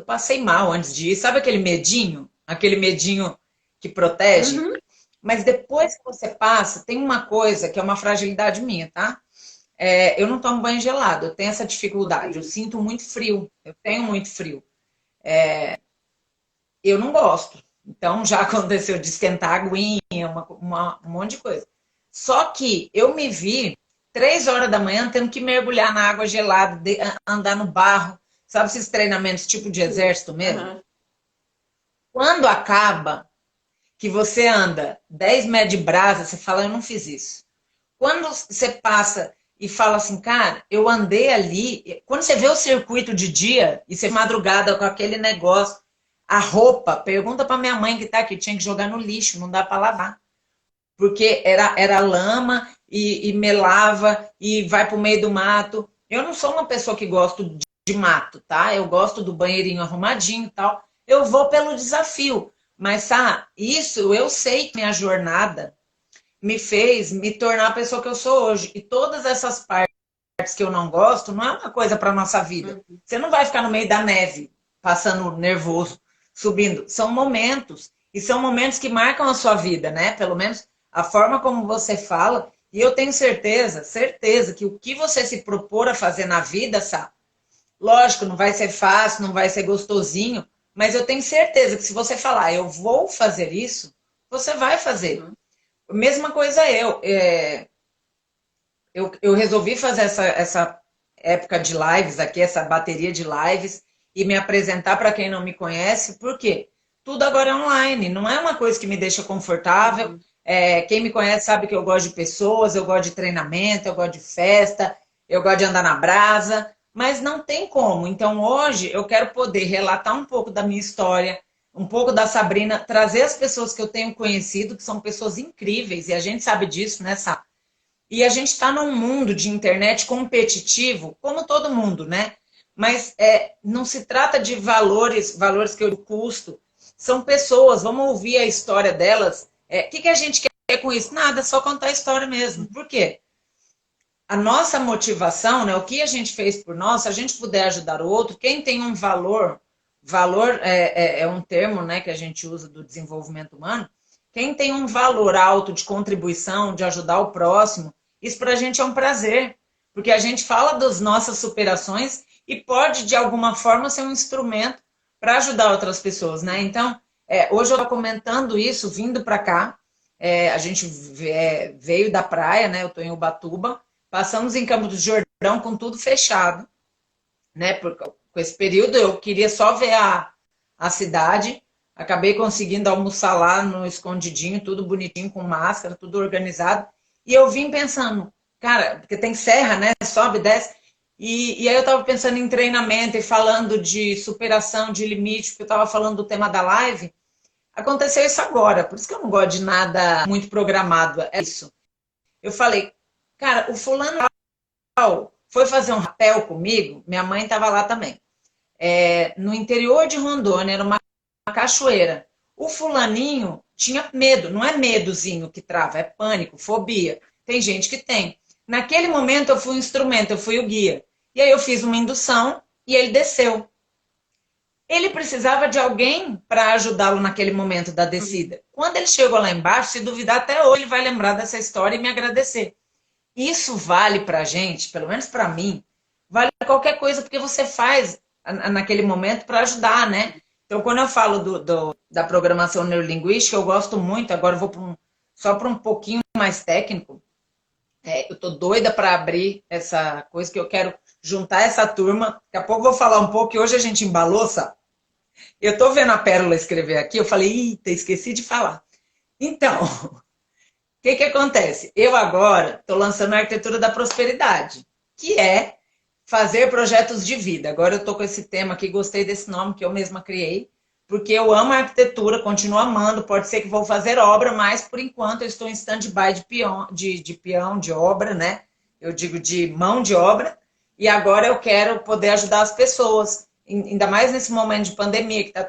A: passei mal antes de ir, sabe aquele medinho? Aquele medinho que protege?
B: Uhum.
A: Mas depois que você passa, tem uma coisa que é uma fragilidade minha, tá? Eu não tomo banho gelado, eu tenho essa dificuldade, eu sinto muito frio, eu tenho muito frio. Eu não gosto. Então já aconteceu de esquentar a aguinha, um monte de coisa. Só que eu me vi 3 horas da manhã tendo que mergulhar na água gelada, andar no barro, sabe esses treinamentos tipo de exército mesmo?
B: Uhum.
A: Quando acaba, que você anda 10 metros de brasa, você fala, eu não fiz isso. Quando você passa e fala assim, cara, eu andei ali. Quando você vê o circuito de dia e você madrugada com aquele negócio, a roupa, pergunta para minha mãe que tá aqui, tinha que jogar no lixo, não dá para lavar. porque era lama e melava e vai para o meio do mato. Eu não sou uma pessoa que gosto de mato, tá? Eu gosto do banheirinho arrumadinho e tal. Eu vou pelo desafio. Mas, isso eu sei que minha jornada me fez me tornar a pessoa que eu sou hoje. E todas essas partes que eu não gosto não é uma coisa para nossa vida. Você não vai ficar no meio da neve, passando nervoso, subindo. São momentos. E são momentos que marcam a sua vida, né? Pelo menos a forma como você fala. E eu tenho certeza, certeza, que o que você se propor a fazer na vida, lógico, não vai ser fácil, não vai ser gostosinho, mas eu tenho certeza que se você falar, eu vou fazer isso, você vai fazer. Mesma coisa eu resolvi fazer essa época de lives aqui, essa bateria de lives, e me apresentar para quem não me conhece, por quê? Tudo agora é online, não é uma coisa que me deixa confortável. Quem me conhece sabe que eu gosto de pessoas, eu gosto de treinamento, eu gosto de festa, eu gosto de andar na brasa, mas não tem como. Então hoje eu quero poder relatar um pouco da minha história, um pouco da Sabrina, trazer as pessoas que eu tenho conhecido, que são pessoas incríveis, e a gente sabe disso, né, Sá? E a gente está num mundo de internet competitivo, como todo mundo, né? Mas não se trata de valores que eu custo. São pessoas, vamos ouvir a história delas. O que a gente quer com isso? Nada, só contar a história mesmo. Por quê? A nossa motivação, né? O que a gente fez por nós, se a gente puder ajudar o outro, quem tem um valor é um termo, né, que a gente usa do desenvolvimento humano, quem tem um valor alto de contribuição, de ajudar o próximo, isso para a gente é um prazer, porque a gente fala das nossas superações e pode, de alguma forma, ser um instrumento para ajudar outras pessoas, né? Então, hoje eu estou comentando isso, vindo para cá, a gente veio da praia, né? Eu estou em Ubatuba, passamos em Campos do Jordão com tudo fechado, né? Com esse período eu queria só ver a cidade, acabei conseguindo almoçar lá no escondidinho, tudo bonitinho, com máscara, tudo organizado. E eu vim pensando, cara, porque tem serra, né? Sobe, desce. E aí eu estava pensando em treinamento e falando de superação de limite, porque eu estava falando do tema da live. Aconteceu isso agora, por isso que eu não gosto de nada muito programado. É isso. Eu falei, cara, o fulano foi fazer um rapel comigo, minha mãe estava lá também. No interior de Rondônia, era uma cachoeira. O fulaninho tinha medo, não é medozinho que trava, é pânico, fobia. Tem gente que tem. Naquele momento eu fui o instrumento, eu fui o guia. E aí eu fiz uma indução e ele desceu. Ele precisava de alguém para ajudá-lo naquele momento da descida. Quando ele chegou lá embaixo, se duvidar até hoje, ele vai lembrar dessa história e me agradecer. Isso vale para a gente, pelo menos para mim, vale qualquer coisa, porque você faz naquele momento para ajudar, né? Então, quando eu falo da programação neurolinguística, eu gosto muito, agora eu vou só para um pouquinho mais técnico. Eu tô doida para abrir essa coisa que eu quero juntar essa turma. Daqui a pouco eu vou falar um pouco, que hoje a gente embalou, sabe? Eu tô vendo a Pérola escrever aqui, eu falei, eita, esqueci de falar. Então, o que acontece? Eu agora estou lançando a arquitetura da prosperidade, que é fazer projetos de vida. Agora eu estou com esse tema aqui, gostei desse nome que eu mesma criei, porque eu amo a arquitetura, continuo amando, pode ser que vou fazer obra, mas por enquanto eu estou em stand-by de peão, de obra, né? Eu digo de mão de obra, e agora eu quero poder ajudar as pessoas, ainda mais nesse momento de pandemia, que está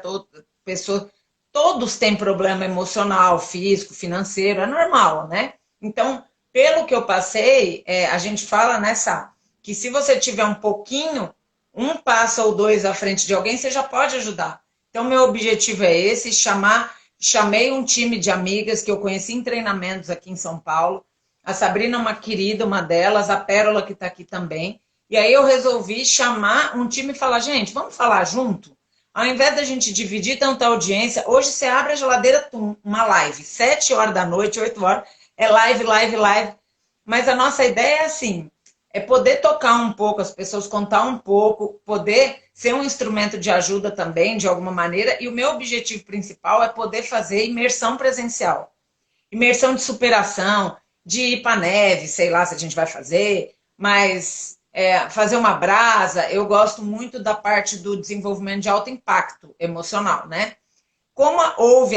A: todos têm problema emocional, físico, financeiro, é normal, né? Então, pelo que eu passei, a gente fala nessa que se você tiver um pouquinho, um passo ou dois à frente de alguém, você já pode ajudar. Então, meu objetivo é esse, chamei um time de amigas que eu conheci em treinamentos aqui em São Paulo, a Sabrina é uma querida, uma delas, a Pérola que está aqui também, e aí eu resolvi chamar um time e falar, gente, vamos falar junto? Ao invés da gente dividir tanta audiência, hoje você abre a geladeira, uma live, 7 horas da noite, 8 horas, é live, live, live, mas a nossa ideia é assim, é poder tocar um pouco as pessoas, contar um pouco, poder ser um instrumento de ajuda também, de alguma maneira, e o meu objetivo principal é poder fazer imersão presencial. Imersão de superação, de ir para neve, sei lá se a gente vai fazer, mas fazer uma brasa, eu gosto muito da parte do desenvolvimento de alto impacto emocional, né? Como houve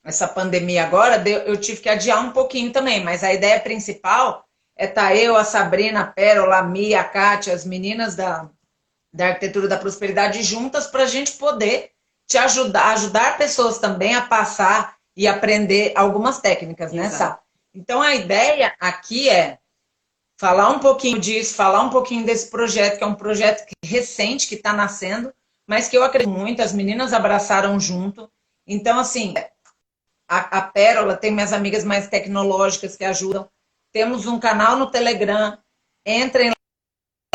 A: essa pandemia agora, eu tive que adiar um pouquinho também, mas a ideia principal é estar eu, a Sabrina, a Pérola, a Mia, a Kátia, as meninas da Arquitetura da Prosperidade juntas para a gente poder te ajudar pessoas também a passar e aprender algumas técnicas, né, Sá? Então a ideia aqui é falar um pouquinho disso, falar um pouquinho desse projeto, que é um projeto recente, que está nascendo, mas que eu acredito muito, as meninas abraçaram junto. Então, assim, a Pérola tem minhas amigas mais tecnológicas que ajudam. Temos um canal no Telegram, entrem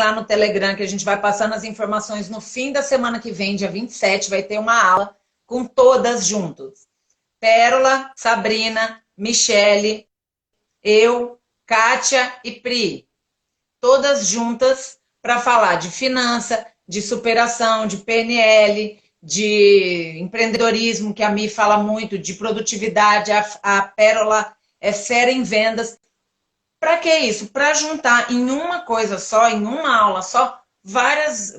A: lá no Telegram, que a gente vai passando as informações no fim da semana que vem, dia 27, vai ter uma aula com todas juntas. Pérola, Sabrina, Michele, eu, Kátia e Pri. Todas juntas para falar de finança, de superação, de PNL, de empreendedorismo, que a Mi fala muito, de produtividade, a Pérola é fera em vendas. Para que isso? Para juntar em uma coisa só, em uma aula só, várias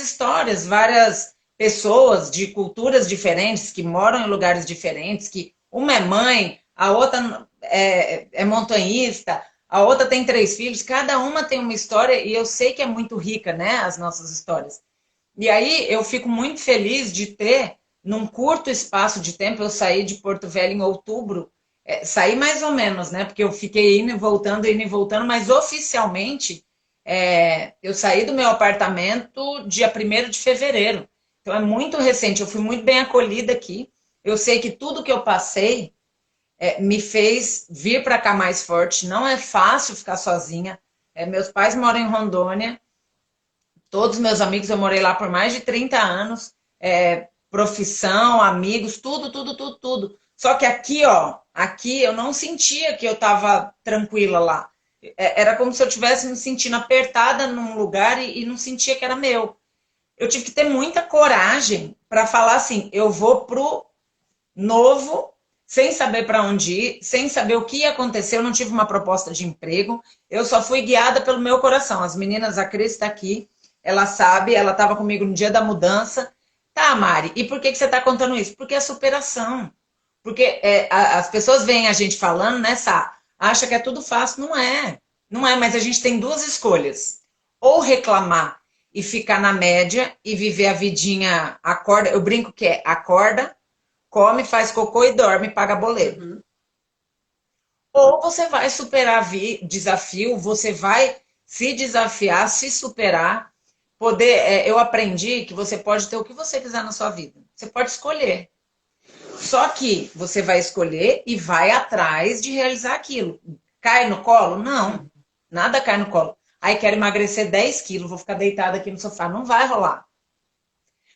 A: histórias, várias pessoas de culturas diferentes, que moram em lugares diferentes, que uma é mãe, a outra é montanhista, a outra tem 3 filhos, cada uma tem uma história e eu sei que é muito rica, né, as nossas histórias. E aí eu fico muito feliz de ter, num curto espaço de tempo, eu saí de Porto Velho em outubro, saí mais ou menos, né? Porque eu fiquei indo e voltando, mas oficialmente eu saí do meu apartamento dia 1º de fevereiro. Então é muito recente, eu fui muito bem acolhida aqui. Eu sei que tudo que eu passei me fez vir para cá mais forte. Não é fácil ficar sozinha. Meus pais moram em Rondônia, todos os meus amigos, eu morei lá por mais de 30 anos, profissão, amigos, tudo, tudo, tudo, tudo. Só que aqui, ó, aqui eu não sentia que eu estava tranquila lá. Era como se eu estivesse me sentindo apertada num lugar e não sentia que era meu. Eu tive que ter muita coragem para falar assim, eu vou pro novo, sem saber para onde ir, sem saber o que ia acontecer, eu não tive uma proposta de emprego, eu só fui guiada pelo meu coração. As meninas, a Cris está aqui, ela sabe, ela estava comigo no dia da mudança. Tá, Mari, e por que você está contando isso? Porque é superação. Porque as pessoas veem a gente falando, né, Sá? Acha que é tudo fácil. Não é. Não é, mas a gente tem 2 escolhas. Ou reclamar e ficar na média e viver a vidinha, acorda, eu brinco que acorda, come, faz cocô e dorme, paga boleto.
B: Uhum.
A: Ou você vai superar desafio, você vai se desafiar, se superar, poder. Eu aprendi que você pode ter o que você quiser na sua vida. Você pode escolher. Só que você vai escolher e vai atrás de realizar aquilo. Cai no colo? Não. Nada cai no colo. Aí quero emagrecer 10 quilos, vou ficar deitada aqui no sofá. Não vai rolar.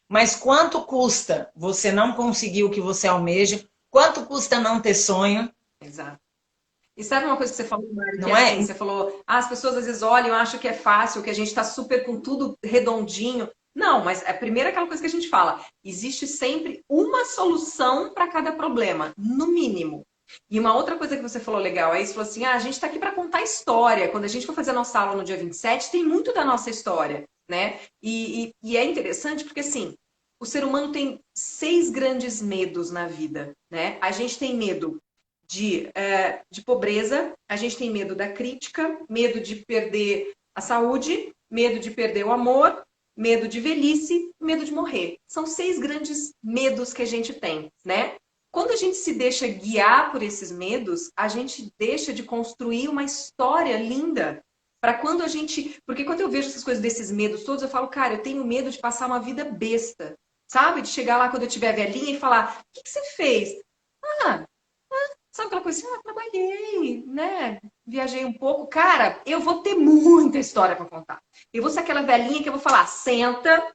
A: Mas quanto custa você não conseguir o que você almeja? Quanto custa não ter sonho?
B: Exato. E sabe uma coisa que você falou, Mari, que
A: Não
B: é
A: é?
B: assim, você falou, as pessoas às vezes olham e acham que é fácil, que a gente está super com tudo redondinho. Não, mas é primeiro aquela coisa que a gente fala, existe sempre uma solução para cada problema, no mínimo. E uma outra coisa que você falou legal, aí você falou assim, a gente está aqui para contar história. Quando a gente for fazer a nossa aula no dia 27, tem muito da nossa história, né? E é interessante porque, assim, o ser humano tem 6 grandes medos na vida, né? A gente tem medo de pobreza, a gente tem medo da crítica, medo de perder a saúde, medo de perder o amor, medo de velhice, medo de morrer. São 6 grandes medos que a gente tem, né? Quando a gente se deixa guiar por esses medos, a gente deixa de construir uma história linda. Para quando a gente. Porque quando eu vejo essas coisas desses medos todos, eu falo, cara, eu tenho medo de passar uma vida besta. Sabe? De chegar lá quando eu tiver velhinha e falar: o que você fez? Ah, sabe aquela coisa assim, trabalhei, né? Viajei um pouco. Cara, eu vou ter muita história para contar. Eu vou ser aquela velhinha que eu vou falar, senta,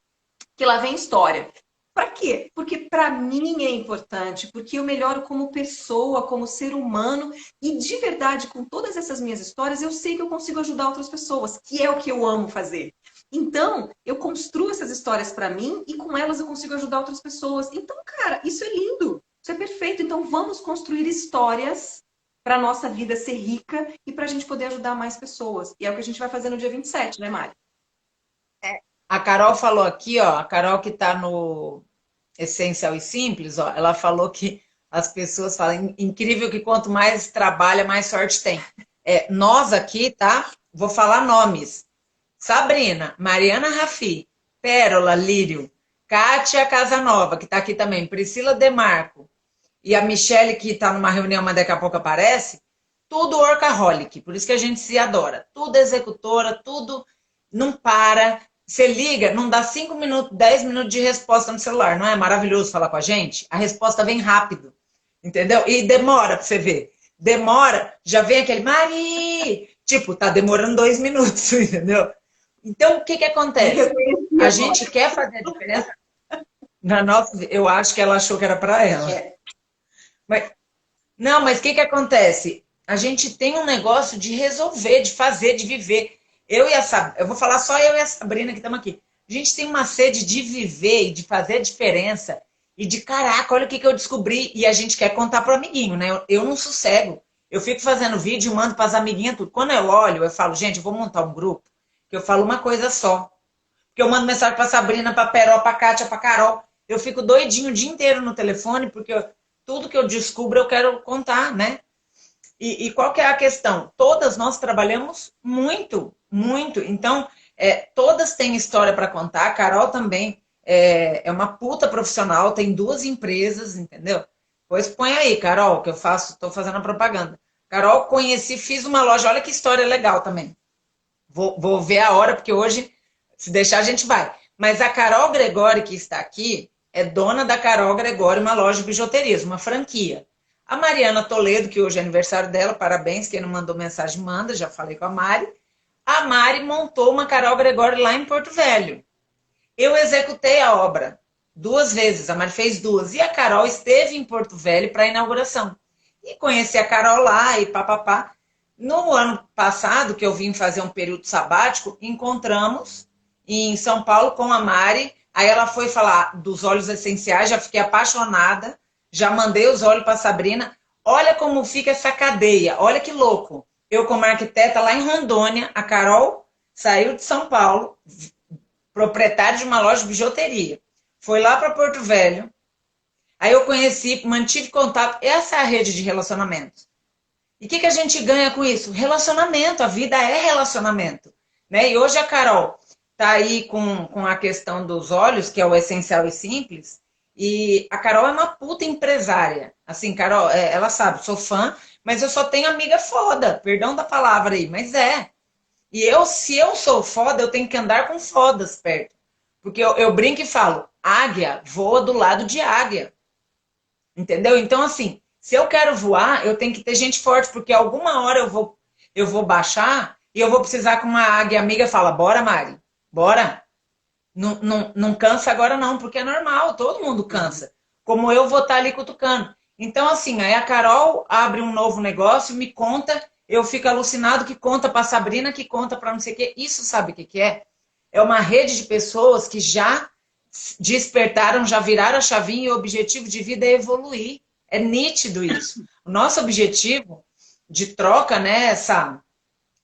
B: que lá vem história. Para quê? Porque para mim é importante, porque eu melhoro como pessoa, como ser humano, e de verdade, com todas essas minhas histórias, eu sei que eu consigo ajudar outras pessoas, que é o que eu amo fazer. Então, eu construo essas histórias para mim e com elas eu consigo ajudar outras pessoas. Então, cara, isso é lindo. Isso é perfeito. Então, vamos construir histórias para a nossa vida ser rica e para a gente poder ajudar mais pessoas. E é o que a gente vai fazer no dia 27, né, Mari?
A: A Carol falou aqui, ó, a Carol que está no Essencial e Simples, ó, ela falou que as pessoas falam, incrível que quanto mais trabalha, mais sorte tem. Nós aqui, tá? Vou falar nomes. Sabrina, Mariana Rafi, Pérola Lírio, Kátia Casanova, que está aqui também, Priscila Demarco, e a Michele, que está numa reunião, mas daqui a pouco aparece, tudo workaholic, por isso que a gente se adora. Tudo executora, tudo não para. Você liga, não dá 5 minutos, 10 minutos de resposta no celular. Não é maravilhoso falar com a gente? A resposta vem rápido, entendeu? E demora para você ver. Demora, já vem aquele, Mari! Tipo, tá demorando 2 minutos, entendeu? Então, o que acontece? A gente quer fazer a diferença na nossa... Eu acho que ela achou que era para ela. Mas, não, mas o que acontece? A gente tem um negócio de resolver, de fazer, de viver. Eu vou falar só eu e a Sabrina que estamos aqui. A gente tem uma sede de viver e de fazer a diferença e de, caraca, olha o que eu descobri. E a gente quer contar pro amiguinho, né? Eu não sossego. Eu fico fazendo vídeo, mando para as amiguinhas tudo. Quando eu olho, eu falo, gente, eu vou montar um grupo que eu falo uma coisa só. Porque eu mando mensagem para Sabrina, para Peró, para Kátia, para Carol. Eu fico doidinho o dia inteiro no telefone, porque tudo que eu descubro eu quero contar, né? E qual que é a questão? Todas nós trabalhamos muito, muito. Então, todas têm história para contar. A Carol também é uma puta profissional, tem 2 empresas, entendeu? Pois põe aí, Carol, que eu faço, estou fazendo a propaganda. Carol, conheci, fiz uma loja, olha que história legal também. Vou ver a hora, porque hoje, se deixar, a gente vai. Mas a Carol Gregório, que está aqui, é dona da Carol Gregório, uma loja de bijuterias, uma franquia. A Mariana Toledo, que hoje é aniversário dela, parabéns, quem não mandou mensagem, manda, já falei com a Mari. A Mari montou uma Carol Gregório lá em Porto Velho. Eu executei a obra 2 vezes, a Mari fez 2. E a Carol esteve em Porto Velho para a inauguração. E conheci a Carol lá e papapá. No ano passado, que eu vim fazer um período sabático, encontramos em São Paulo com a Mari. Aí ela foi falar dos óleos essenciais, já fiquei apaixonada. Já mandei os óleos para a Sabrina. Olha como fica essa cadeia. Olha que louco. Eu, como arquiteta, lá em Rondônia, a Carol saiu de São Paulo, proprietária de uma loja de bijuteria. Foi lá para Porto Velho. Aí eu conheci, mantive contato. Essa é a rede de relacionamentos. E o que a gente ganha com isso? Relacionamento. A vida é relacionamento. Né? E hoje a Carol está aí com a questão dos óleos, que é o essencial e simples. E a Carol é uma puta empresária. Assim, Carol, ela sabe, sou fã, mas eu só tenho amiga foda. Perdão da palavra aí, mas é. E se eu sou foda, eu tenho que andar com fodas perto. Porque eu brinco e falo, águia voa do lado de águia. Entendeu? Então, assim, se eu quero voar, eu tenho que ter gente forte, porque alguma hora eu vou baixar e eu vou precisar que uma águia amiga fala, bora, Mari, bora. Não cansa agora não, porque é normal, todo mundo cansa. Como eu vou estar ali cutucando. Então, assim, aí a Carol abre um novo negócio, me conta, eu fico alucinado que conta para a Sabrina, que conta para não sei o quê. Isso sabe o que é? É uma rede de pessoas que já despertaram, já viraram a chavinha e o objetivo de vida é evoluir. É nítido isso. O nosso objetivo de troca, né,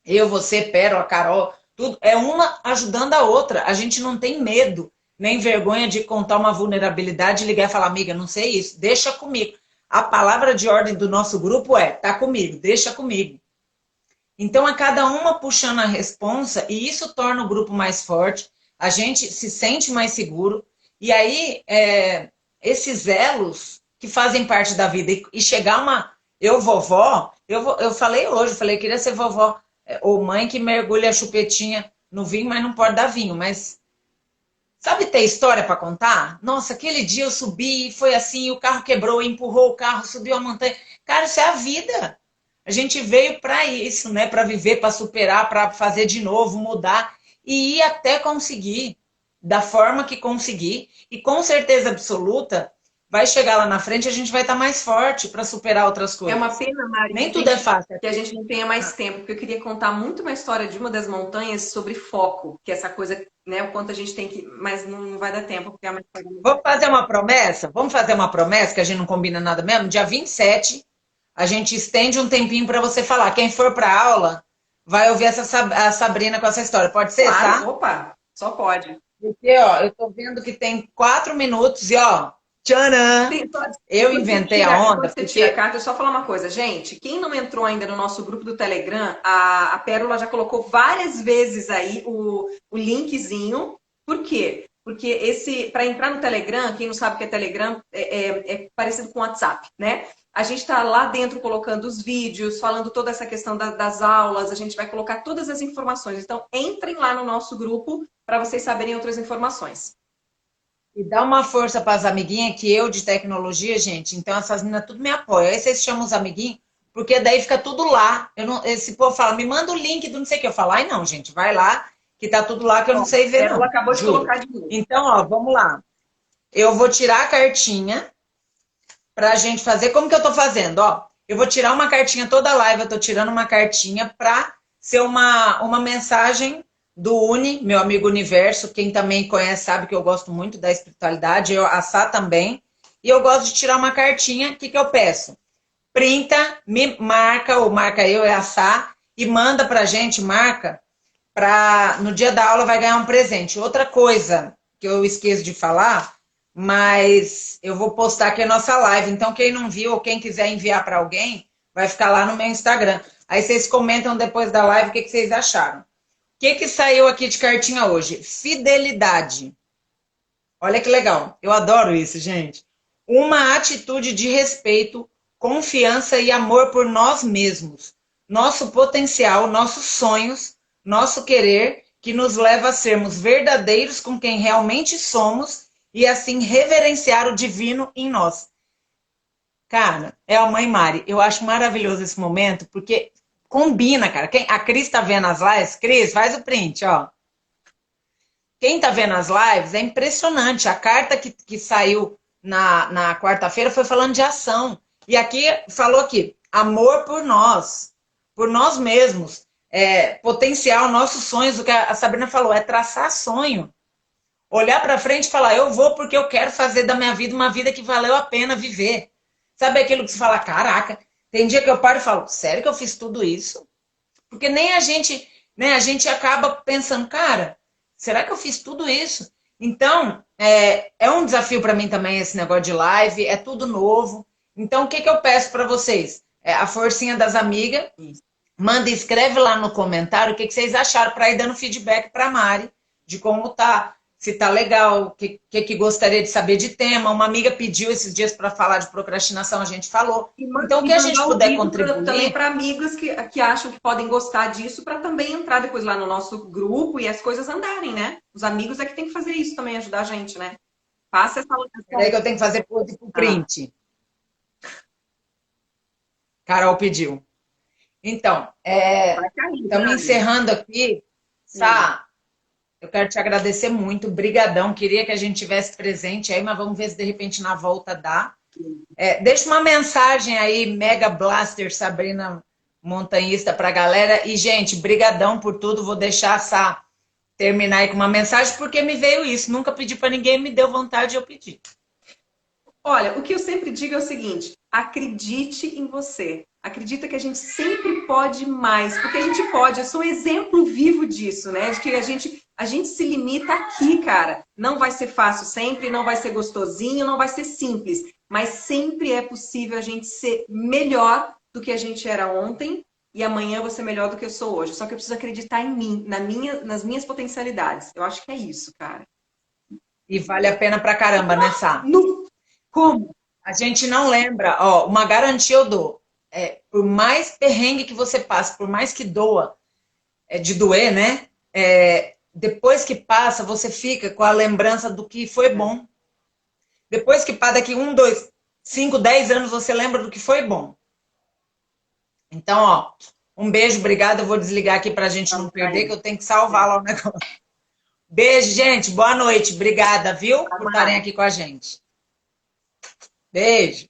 A: eu, você, Pérola, a Carol, tudo, é uma ajudando a outra. A gente não tem medo, nem vergonha de contar uma vulnerabilidade, ligar e falar, amiga, não sei isso, deixa comigo. A palavra de ordem do nosso grupo é, tá comigo, deixa comigo. Então, a cada uma puxando a responsa, e isso torna o grupo mais forte, a gente se sente mais seguro, e aí, esses elos que fazem parte da vida, e chegar eu vovó, eu falei hoje, eu queria ser vovó, ou mãe que mergulha a chupetinha no vinho, mas não pode dar vinho, mas sabe ter história para contar? Nossa, aquele dia eu subi, foi assim, o carro quebrou, empurrou o carro, subiu a montanha. Cara, isso é a vida. A gente veio para isso, né? Para viver, para superar, para fazer de novo, mudar e ir até conseguir, da forma que conseguir. E com certeza absoluta, vai chegar lá na frente, a gente vai estar mais forte para superar outras coisas.
B: É uma pena, Mari,
A: nem tudo é fácil.
B: Que a gente não tenha mais tempo, porque eu queria contar muito uma história de uma das montanhas sobre foco, que é essa coisa, né, o quanto a gente tem que... Mas não vai dar tempo, porque é uma história...
A: Vamos fazer uma promessa? Vamos fazer uma promessa, que a gente não combina nada mesmo? Dia 27, a gente estende um tempinho para você falar. Quem for para aula, vai ouvir a Sabrina com essa história. Pode ser,
B: claro,
A: tá?
B: Opa, só pode.
A: Porque, ó, eu tô vendo que tem 4 minutos e, ó, Tcharam! Eu inventei a onda
B: Quando você tira a
A: porque...
B: carta, deixa eu só falar uma coisa, gente. Quem não entrou ainda no nosso grupo do Telegram, a Pérola já colocou várias vezes aí o linkzinho. Por quê? Porque para entrar no Telegram, quem não sabe o que é Telegram, é parecido com o WhatsApp, né? A gente está lá dentro colocando os vídeos, falando toda essa questão das aulas, a gente vai colocar todas as informações. Então, entrem lá no nosso grupo para vocês saberem outras informações.
A: E dá uma força para as amiguinhas, que eu de tecnologia, gente, então essas meninas tudo me apoiam. Aí vocês chamam os amiguinhos, porque daí fica tudo lá. Eu não, esse povo fala, me manda o link do não sei o que. Eu falo, ai não, gente, vai lá, que tá tudo lá que eu não sei ver,
B: Ela
A: não.
B: acabou de
A: Juro.
B: colocar de novo.
A: Então, ó, vamos lá. Eu vou tirar a cartinha pra gente fazer. Como que eu tô fazendo? Ó, eu vou tirar uma cartinha toda live, eu tô tirando uma cartinha pra ser uma mensagem do Uni, meu amigo Universo. Quem também conhece sabe que eu gosto muito da espiritualidade, eu, a Sá também. E eu gosto de tirar uma cartinha. O que, que eu peço? Printa, me marca, ou marca eu, é a Sá, e manda pra gente, marca, pra, no dia da aula vai ganhar um presente. Outra coisa que eu esqueço de falar, mas eu vou postar aqui a nossa live. Então, quem não viu ou quem quiser enviar para alguém, vai ficar lá no meu Instagram. Aí vocês comentam depois da live o que, que vocês acharam. O que, que saiu aqui de cartinha hoje? Fidelidade. Olha que legal. Eu adoro isso, gente. Uma atitude de respeito, confiança e amor por nós mesmos. Nosso potencial, nossos sonhos, nosso querer, que nos leva a sermos verdadeiros com quem realmente somos e assim reverenciar o divino em nós. Cara, é a mãe Mari. Eu acho maravilhoso esse momento, porque combina, cara. A Cris tá vendo as lives? Cris, faz o print, ó. Quem tá vendo as lives é impressionante. A carta que saiu na quarta-feira foi falando de ação. E aqui falou aqui, amor por nós mesmos, potencial, nossos sonhos, o que a Sabrina falou, é traçar sonho. Olhar para frente e falar, eu vou porque eu quero fazer da minha vida uma vida que valeu a pena viver. Sabe aquilo que você fala, caraca, tem dia que eu paro e falo, sério que eu fiz tudo isso? Porque nem a gente, né, a gente acaba pensando, cara, será que eu fiz tudo isso? Então, é um desafio para mim também esse negócio de live, é tudo novo. Então, o que, que eu peço para vocês? A forcinha das amigas, manda, escreve lá no comentário o que, que vocês acharam para ir dando feedback para a Mari, de como tá, se tá legal, o que gostaria de saber de tema. Uma amiga pediu esses dias para falar de procrastinação, a gente falou. Então, o que a gente puder contribuir...
B: Também para amigos que acham que podem gostar disso, para também entrar depois lá no nosso grupo e as coisas andarem, né? Os amigos é que tem que fazer isso também, ajudar a gente, né? Passa essa...
A: Peraí que eu tenho que fazer pose pro print. Carol pediu. Então, estamos encerrando aqui. Sá, eu quero te agradecer muito, brigadão. Queria que a gente tivesse presente aí, mas vamos ver se de repente na volta dá. Deixa uma mensagem aí, Mega Blaster Sabrina Montanhista para a galera. E, gente, brigadão por tudo. Vou deixar a Sá terminar aí com uma mensagem, porque me veio isso. Nunca pedi para ninguém, me deu vontade, eu pedi.
B: Olha, o que eu sempre digo é o seguinte, acredite em você. Acredita que a gente sempre pode mais, porque a gente pode. Eu sou um exemplo vivo disso, né? De que a gente se limita aqui, cara. Não vai ser fácil sempre, não vai ser gostosinho, não vai ser simples. Mas sempre é possível a gente ser melhor do que a gente era ontem e amanhã eu vou ser melhor do que eu sou hoje. Só que eu preciso acreditar em mim, nas minhas potencialidades. Eu acho que é isso, cara.
A: E vale a pena pra caramba, né, Sá? Como? A gente não lembra, ó, uma garantia eu dou. Por mais perrengue que você passe, por mais que doa, de doer, né? Depois que passa, você fica com a lembrança do que foi bom. Depois que passa, daqui 1, 2, 5, 10 anos, você lembra do que foi bom. Então, ó, um beijo, obrigada. Eu vou desligar aqui pra gente não perder, que eu tenho que salvar lá o negócio. Beijo, gente. Boa noite. Obrigada, viu? Por estarem aqui com a gente. Beijo.